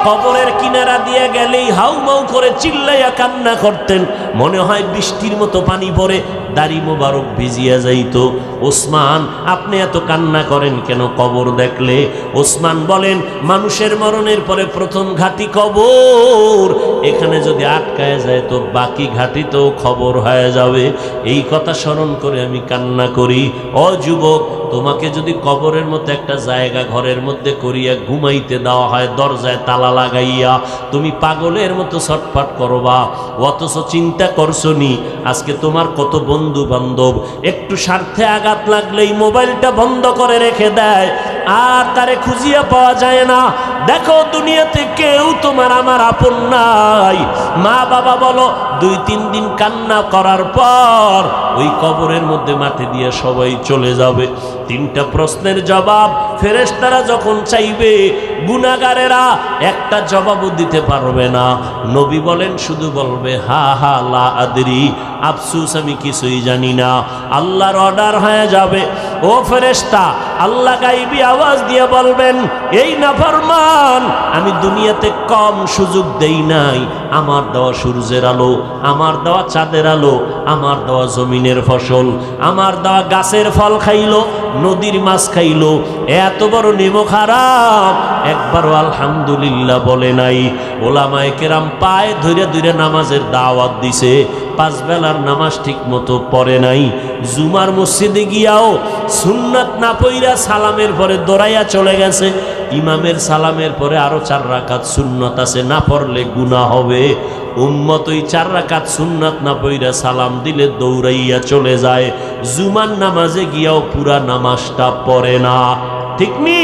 কবরের কিনারা দিয়ে গেলেই হাউমাউ করে চিল্লাইয়া কান্না করতেন। মনে হয় বৃষ্টির মতো পানি পড়ে, দাড়ি মোবারক ভিজিয়া যাইত। ওসমান, আপনি এত কান্না করেন কেন কবর দেখলে? ওসমান বলেন, মানুষের মরণের পরে প্রথম ঘাটি কবর, এখানে যদি আটকায় যায় তো বাকি ঘাটিতেও খবর হয়ে যাবে। এই কথা স্মরণ করে আমি কান্না করি। ও যুবক, তোমাকে যদি কবরের মতো একটা জায়গা ঘরের মধ্যে করিয়া ঘুমাইতে দেওয়া হয়, দরজায় তালা লাগাইয়া, তুমি পাগলের মতো ছটফট করবা। অথচ চিন্তা করছো নি আজকে তোমার কত বন্ধু বান্ধব একটু স্বার্থে আঘাত লাগলেই মোবাইলটা বন্ধ করে রেখে দেয়, আর তারে খুঁজিয়া পাওয়া যায় না। দেখো দুনিয়াতে কেউ তোমার আমার আপন নাই। মা বাবা বলো, 2-3 দিন কান্না করার পর ওই কবরের মধ্যে মাটি দিয়ে সবাই চলে যাবে। তিনটা প্রশ্নের জবাব ফেরেশতারা যখন চাইবে, গুনাহগারেরা একটা জবাবও দিতে পারবে না। নবী বলেন, শুধু বলবে হা হা লা আদরি, আফসুস আমি কিছুই জানি না। আল্লাহর অর্ডার হয়ে যাবে, ও ফেরেশতা, আল্লাহ গাইবি আওয়াজ দিয়ে বলবেন, এই নাফরমান, আমি দুনিয়াতে কম সুযোগ দেই নাই। আমার দেওয়া সূর্যের আলো, আমার দেওয়া চাঁদের আলো, আমার দেওয়া জমিনের ফসল, আমার দেওয়া গাছের ফল খাইলো, নদীর মাছ খাইলো, এত বড় নেমক হারাম, একবারও আলহামদুলিল্লাহ বলে নাই। ওলামায়ে কেরাম পায়ে ধরে ধরে নামাজের দাওয়াত দিছে, 5 বেলার নামাজ ঠিক মতো পড়ে নাই। জুমার মসজিদে গিয়াও সুন্নাত না পইরা সালামের পরে দৌড়াইয়া চলে গেছে। ইমামের সালামের পরে আরো 4 রাকাত সুন্নাত আছে, না পড়লে গুনাহ হবে। উম্মত ওই 4 রাকাত সুন্নাত না পইরা সালাম দিলে দৌড়াইয়া চলে যায়। জুমার নামাজে গিয়াও পুরা নামাজটা পড়ে না, ঠিক নি?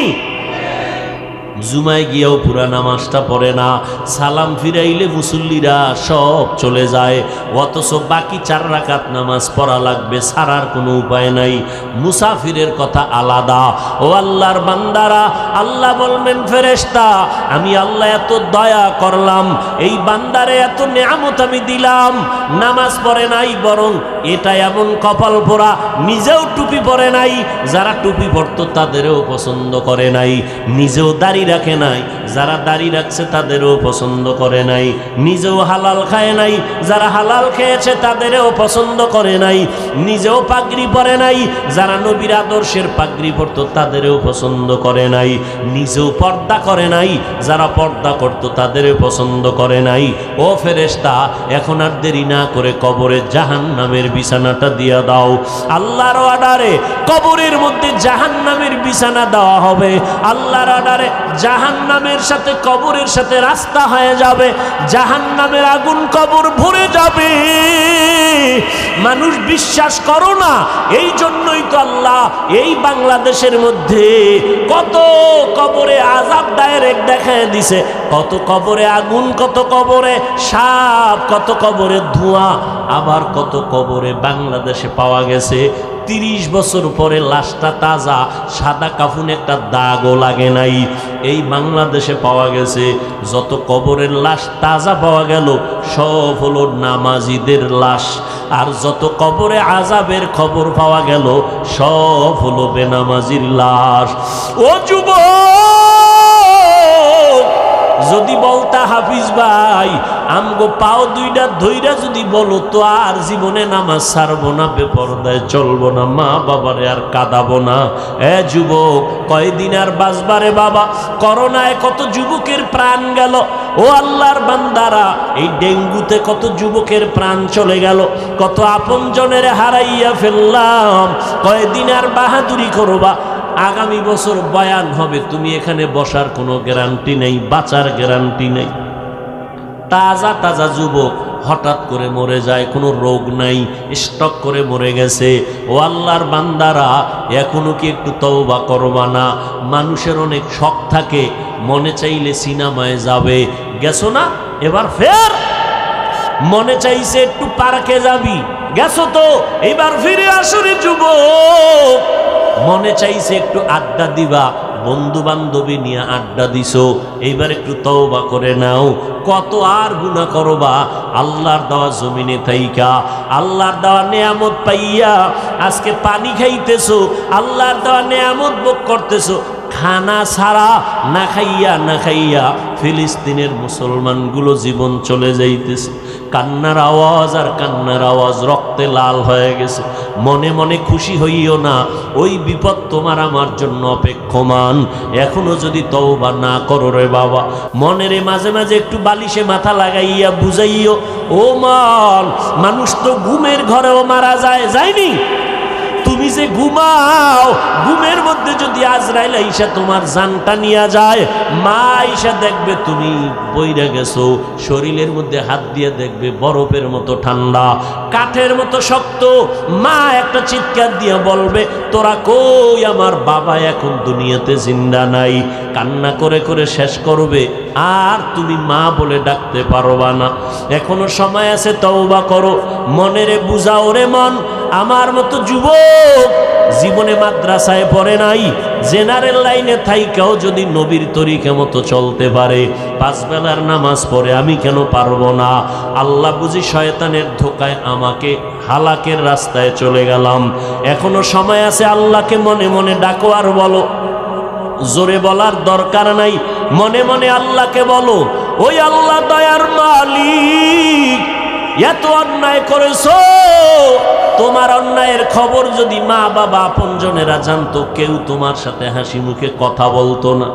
জুমায় গিয়েও পুরা নামাজটা পড়ে না। সালাম ফিরাইলে মুসল্লিরা সব চলে যায়, অথচ বাকি 4 রাকাত নামাজ পড়া লাগবে, ছাড়ার কোনো উপায় নাই। মুসাফিরের কথা আলাদা। ও আল্লাহর বান্দারা, আল্লাহ বলবেন, ফেরেশতা, আমি আল্লাহ এত দয়া করলাম, এই বান্দারে এত নেয়ামত আমি দিলাম, নামাজ পড়ে নাই, বরং এটা এমন কপাল পোড়া, নিজেও টুপি পরে নাই, যারা টুপি পরতো তাদেরও পছন্দ করে নাই, নিজেও দাড়ি রাখে নাই, যারা দাড়ি রাখছে তাদেরও পছন্দ করে নাই, নিজেও হালাল খায় নাই, যারা হালাল খেয়েছে তাদেরও পছন্দ করে নাই, নিজেও পাগড়ি পরে নাই, যারা নবীর আদর্শের পাগড়ি পরতো তাদেরও পছন্দ করে নাই, নিজেও পর্দা করে নাই, যারা পর্দা করতো তাদেরও পছন্দ করে নাই। ও ফেরেশতা, এখন আর দেরি না করে কবরে জাহান্নামের বিছানাটা দিয়া দাও। আল্লাহর অর্ডারে কবরের মধ্যে জাহান্নামের বিছানা দেওয়া হবে। আল্লাহর অর্ডারে জাহান্নামের সাথে কবরের সাথে রাস্তা হয়ে যাবে, জাহান্নামের আগুন কবর ভরে যাবে। মানুষ বিশ্বাস করো না, এই জন্যই তো আল্লাহ এই বাংলাদেশের মধ্যে কত কবরে আযাব ডাইরেক্ট দেখায় দিছে, কত কবরে আগুন, কত কবরে সাপ, কত কবরে ধোঁয়া, আবার কত কবরে বাংলাদেশে পাওয়া গেছে 30 বছর পরে লাশটা তাজা, সাদা কাফুনে একটা দাগও লাগে নাই। এই বাংলাদেশে পাওয়া গেছে যত কবরের লাশ তাজা পাওয়া গেল, সব হলো নামাজিদের লাশ, আর যত কবরে আযাবের খবর পাওয়া গেল, সব হলো বেনামাজির লাশ। ও যুবক, যদি বলতা হাফিজ ভাই আমগো পাও দুইটা ধইরা যদি বলো তো আর জীবনে নামাজ ছাড়বো না, বেপরদায় চলবো না, মা বাবারে আর কাঁদাবো না। এ যুবক, কয়দিন আর বাঁচবারে বাবা? করোনায় কত যুবকের প্রাণ গেল। ও আল্লাহর বান্দারা, এই ডেঙ্গুতে কত যুবকের প্রাণ চলে গেল, কত আপনজনের হারাইয়া ফেললাম। কয়দিন আর বাহাদুরি করবা? আগামী বছর বয়ান হবে, তুমি এখানে বসার কোনো গ্যারান্টি নেই, বাঁচার গ্যারান্টি নেই। তাজা তাজা যুবক হঠাৎ করে মরে যায়, কোনো রোগ নাই, স্টক করে মরে গেছে। ও আল্লাহর বান্দারা, এখনো কি একটু তওবা করবা না? মানুষের অনেক শখ থাকে, মনে চাইলে সিনেমায় যাবে, গেছো না? এবার ফের মনে চাইছে একটু পার্কে যাবি, গেছো তো, এবার ফিরে আসরে যুবক। মনে চাইছে একটু আড্ডা দিবা, বন্ধু বান্ধবী নিয়ে আড্ডা দিছো, এইবার একটু তওবা করে নাও। কত আর গুনাহ করবা? আল্লাহর দেওয়া জমিনে থাইকা, আল্লাহর দেওয়া নেয়ামত পাইয়া আজকে পানি খাইতেছো, আল্লাহর দেওয়া নেয়ামত ভোগ করতেছো। খানা ছাড়া না খাইয়া ফিলিস্তিনের মুসলমানগুলো জীবন চলে যাইতেছে। কান্নার আওয়াজ আর কান্নার আওয়াজ, রক্তে লাল হয়ে গেছে। মনে মনে খুশি হইও না, ওই বিপদ তোমার আমার জন্য অপেক্ষমান। এখনো যদি তওবা না করো রে বাবা, মনেরে মাঝে মাঝে একটু বালিশে মাথা লাগাইয়া বুঝাইও, ও মন, মানুষ তো ঘুমের ঘরেও মারা যায়, যায়নি? তুমি যে ঘুমাও, ঘুমের মধ্যে যদি আজরাইল আইসা তোমার জানটা নিয়ে যায়, মা আইসা দেখবে তুমি বইরা গেছো, শরীরের মধ্যে হাত দিয়ে দেখবে বরফের মতো ঠান্ডা, কাঠের মতো শক্ত। মা একটা চিৎকার দিয়ে বলবে, তোরা কই? আমার বাবা এখন দুনিয়াতে জিন্দা নাই। কান্না করে করে শেষ করবে, আর তুমি মা বলে ডাকতে পারবা না। এখনো সময় আছে, তওবা করো, মনেরে বুঝাও রে মন। আমার মতো যুবক জীবনে মাদ্রাসায় পড়ে নাই, জেনারেল লাইনে থাইকাও যদি নবীর তরিকা মতো চলতে পারে, পাঁচ বেলার নামাজ পড়ে, আমি কেন পারবো না? আল্লাহ বুঝি শয়তানের ধোকায় আমাকে হালাকের রাস্তায় চলে গেলাম। এখনো সময় আছে, আল্লাহকে মনে মনে ডাকো আর বলো। জোরে বলার দরকার নাই, মনে মনে আল্লাহকে বলো, ওই আল্লাহ দয়ার মালিক, এত অন্যায় করেছো, তোমার অন্যায়ের খবর যদি মা বাবা আপনজনেরা জানতো, কেউ তোমার সাথে হাসি মুখে কথা বলতো না।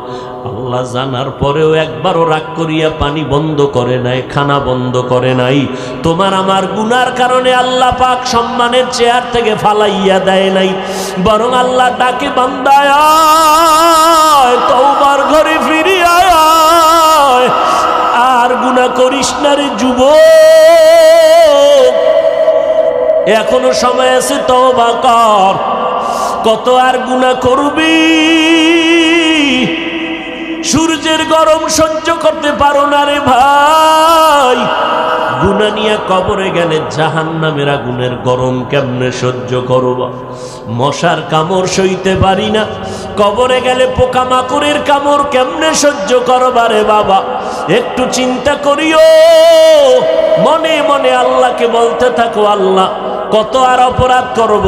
আল্লাহ জানার পরেও একবারও রাগ করিয়া পানি বন্ধ করে নাই, খানা বন্ধ করে নাই। তোমার আমার গুনার কারণে আল্লাহ পাক সম্মানের চেয়ার থেকে ফালাইয়া দেয় নাই, বরং আল্লাহ ডাকে, বান্দায় তওবার ঘরে ফিরে আয়, আর গুনাহ করিস না রে যুবক। এখনো সময় আছে, তওবা কর। কত আর গুনাহ করবি? সূর্যের গরম সহ্য করতে পারো না রে ভাই, গুনাহ নিয়ে কবরে গেলে জাহান্নামের আগুনের গরম কেমনে সহ্য করবা? মশার কামড় সইতে পারি না, কবরে গেলে পোকামাকড়ের কামড় কেমনে সহ্য করবা রে বাবা? একটু চিন্তা করিও, মনে মনে আল্লাহকে বলতে থাকো, আল্লাহ কত আর অপরাধ করব,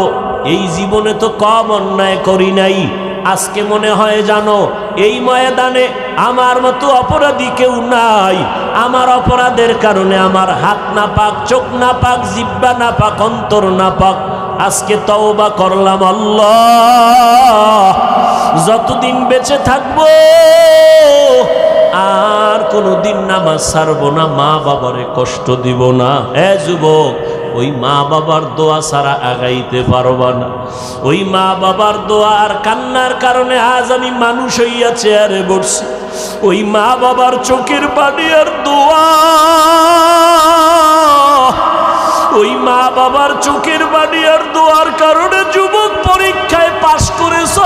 এই জীবনে তো কম অন্যায় করি নাই। আজকে মনে হয় জানো, এই ময়দানে আমার মতো অপরাধী কেউ নাই। আমার অপরাধের কারণে আমার হাত না পাক, চোখ না পাক, জিহ্বা না পাক, অন্তর না পাক। আজকে তওবা করলাম, আল্লাহ যতদিন বেঁচে থাকবো আর কোনোদিন নামাজ ছাড়বো না, মা বাবারে কষ্ট দিব না। এ যুবক, ওই মা বাবার দোয়া ছাড়া আগাইতে পারবা না। ওই মা বাবার দোয়া আর কান্নার কারণে আজ আমি মানুষ হইয়া চেয়ারে বসছি। ওই মা বাবার চোখের পানি আর দোয়া, ওই মা বাবার চোখের পানি আর দোয়ার কারণে যুবক পরীক্ষায় পাশ করেছো।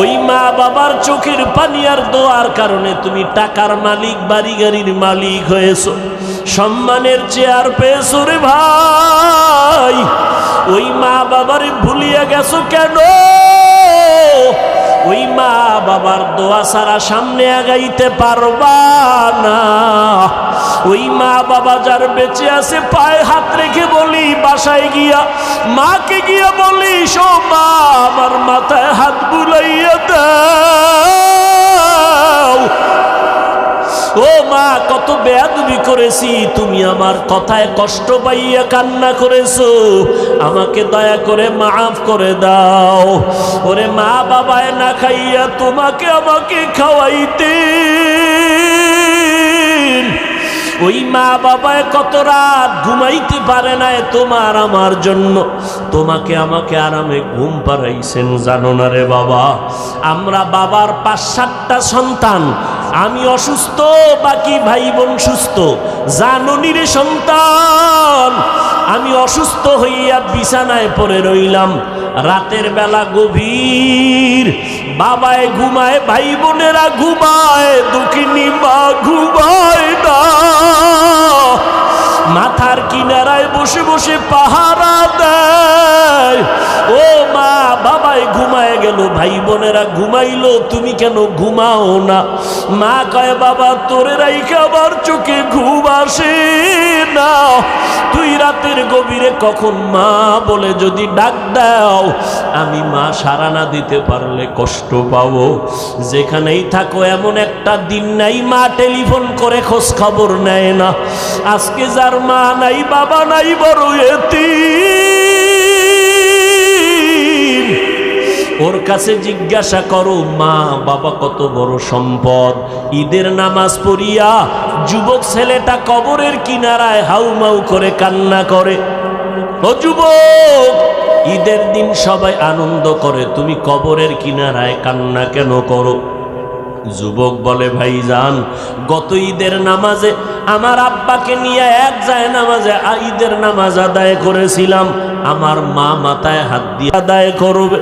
ওই মা বাবার চোখের পানি আর দোয়ার কারণে তুমি টাকার মালিক, বাড়ি গাড়ির মালিক হয়েছো, সম্মানের চেয়ার পেয়েছো রে ভাই। ওই মা বাবারে ভুলিয়া গেছো কেন? ওই মা বাবার দোয়া ছাড়া সামনে আগাইতে পারবা না। ওই মা বাবা যার বেঁচে আছে, পায়ে হাত রেখে বলি, বাসায় গিয়া মাকে গিয়া বলি, শো মা, আমার মাথায় হাত বুলাইয়া দাও, ও মা, কত বেয়াদবি করেছি, তুমি আমার কথায় কষ্ট পাইয়া কান্না করেছো, আমাকে দয়া করে মাফ করে দাও। ওরে মা বাবায় না খাইয়া তোমাকে আমাকে খাওয়াইতে, ওই মা বাবায় কত রাত ঘুমাইতে পারে না তোমার আমার জন্য, তোমাকে আমাকে আরামে ঘুম পাড়াইছেন, জানো না রে বাবা। আমরা বাবার 5-7টা সন্তান, আমি অসুস্থ, বাকি ভাই বোন সুস্থ। জাননি রে সন্তান, আমি অসুস্থ হইয়া বিছানায় পড়ে রইলাম, রাতের বেলা গভীর, বাবায় ঘুমায়, ভাই বোনেরা ঘুমায়, দুঃখিনী মা ঘুমায় না, মাথার কিনারায় বসে বসে পাহারা দেয়। ও মা, বাবাই ঘুমায় গেল, ভাই বোনেরা ঘুমাইলো, তুমি কেন ঘুমাও না? মা কয়, বাবা তোরে রাইখা আমার চোখে ঘুম আসে না, তুই রাতের গভীরে কখন মা বলে যদি ডাক দাও, আমি মা সাড়া না দিতে পারলে কষ্ট পাবো। যেখানেই থাকো এমন একটা দিন নাই মা টেলিফোন করে খোঁজ খবর নেয় না। আজকে যার মা নাই বাবা নাই, বড় এতিম, ওর কাছে জিজ্ঞাসা করো মা বাবা কত বড় সম্পদ। ঈদের নামাজ পড়িয়া যুবক ছেলেটা কবরের কিনারায় হাউমাউ করে কান্না করে। ও যুবক, ঈদের দিন সবাই আনন্দ করে, তুমি কবরের কিনারায় কান্না কেন করো? যুবক বলে, ভাইজান গত ঈদের নামাজে আমার আব্বাকে নিয়ে এক যায় নামাজে ঈদের নামাজ আদায় করেছিলাম, আমার মা মাথায় হাত দিয়ে আদায় করবে।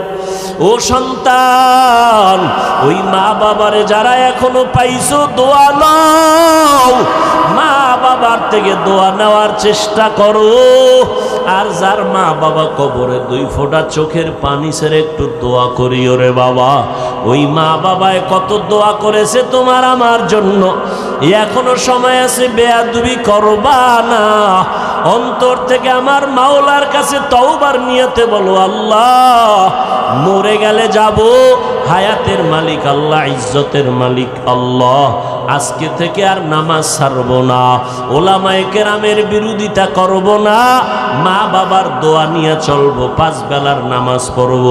ও সন্তান, ওই মা বাবারে যারা এখনো পাইছো দোয়া নাও, মা বাবার থেকে দোয়া নেওয়ার চেষ্টা করো। আর যার মা বাবা কবরে 2 ফোঁটা চোখের পানি ছেড়ে একটু দোয়া করিও রে বাবা। ওই মা বাবায় কত দোয়া করেছে তোমার আমার জন্য, এখনো সময় আছে, বেয়াদবি করবা না। অন্তর থেকে আমার মাওলার কাছে তওবার নিয়তে বলো, আল্লাহ মরে গেলে যাব, হায়াতের মালিক আল্লাহ, ইজ্জতের মালিক আল্লাহ, আজকে থেকে আর নামাজ ছাড়ব না, ওলামায়ে কেরামের বিরোধিতা করব না, মা বাবার দোয়া নিয়ে চলবো, 5 বেলার নামাজ পড়ব,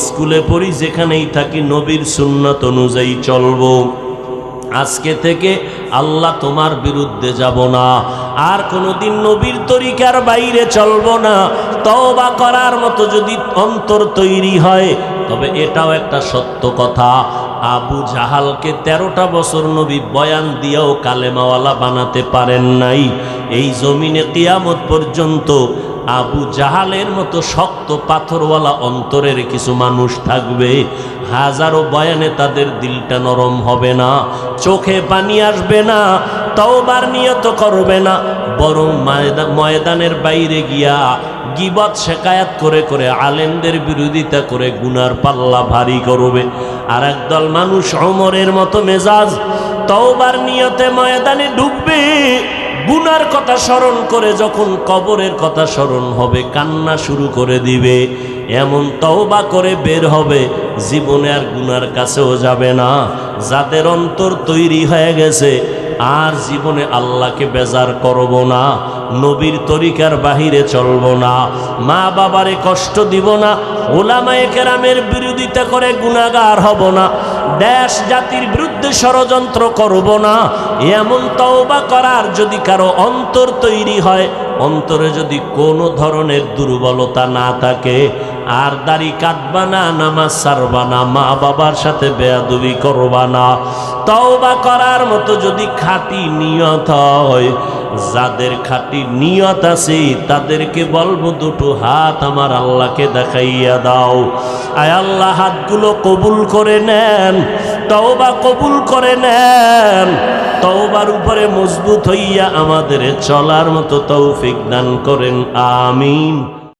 স্কুলে পড়ি, যেখানেই থাকি নবীর সুন্নাত অনুযায়ী চলবো। আজকে থেকে আল্লাহ তোমার বিরুদ্ধে যাব না, আর কোনোদিন নবীর তরিকার বাইরে চলবো না। তওবা করার মতো যদি অন্তর তৈরি হয়, তবে এটাও একটা সত্য কথা, আবু জাহালকে 13টা বছর নবী বয়ান দিয়েও কালেমাওয়ালা বানাতে পারেন নাই। এই জমিনে কিয়ামত পর্যন্ত আবু জাহালের মতো শক্ত পাথরওয়ালা অন্তরের কিছু মানুষ থাকবে, হাজারো বয়ানে তাদের দিলটা নরম হবে না, চোখে পানি আসবে না, তওবার নিয়ত করবে না, বরং ময়দানের বাইরে গিয়া গীবত শেকায়াত করে করে আলেমদের বিরোধিতা করে গুনার পাল্লা ভারী করবে। আর একদল মানুষ ওমরের মতো মেজাজ, তওবার নিয়তে ময়দানে ঢুকবে, গুনার কথা স্মরণ করে যখন কবরের কথা স্মরণ হবে কান্না শুরু করে দিবে, এমন তওবা করে বের হবে, জীবনে আর গুনার কাছেও যাবে না। যাদের অন্তর তৈরি হয়ে গেছে, আর জীবনে আল্লাহকে বেজার করব না, নবীর তরিকার বাহিরে চলব না, মা বাবারে কষ্ট দিব না, ওলামায়ে কেরামের বিরোধিতা করে গুনাহগার হব না, দেশ জাতির বিরুদ্ধে ষড়যন্ত্র করব না, এমন তওবা করার যদি কারো অন্তর তৈরি হয়, অন্তরে যদি কোনো ধরনের দুর্বলতা না থাকে, আর দাড়ি কাটবা না, নামাজ ছাড়বা না, মা বাবার সাথে বেয়াদবি করবা না, তওবা করার মতো যদি খাঁটি নিয়ত হয়, যাদের খাঁটি নিয়ত আছে তাদেরকে বলবো, 2টো হাত আমার আল্লাহকে দেখাইয়া দাও। আয় আল্লাহ, হাতগুলো কবুল করে নেন, তওবা কবুল করে নেন, তওবার উপরে মজবুত হইয়া আমাদের চলার মতো তৌফিক দান করেন, আমিন।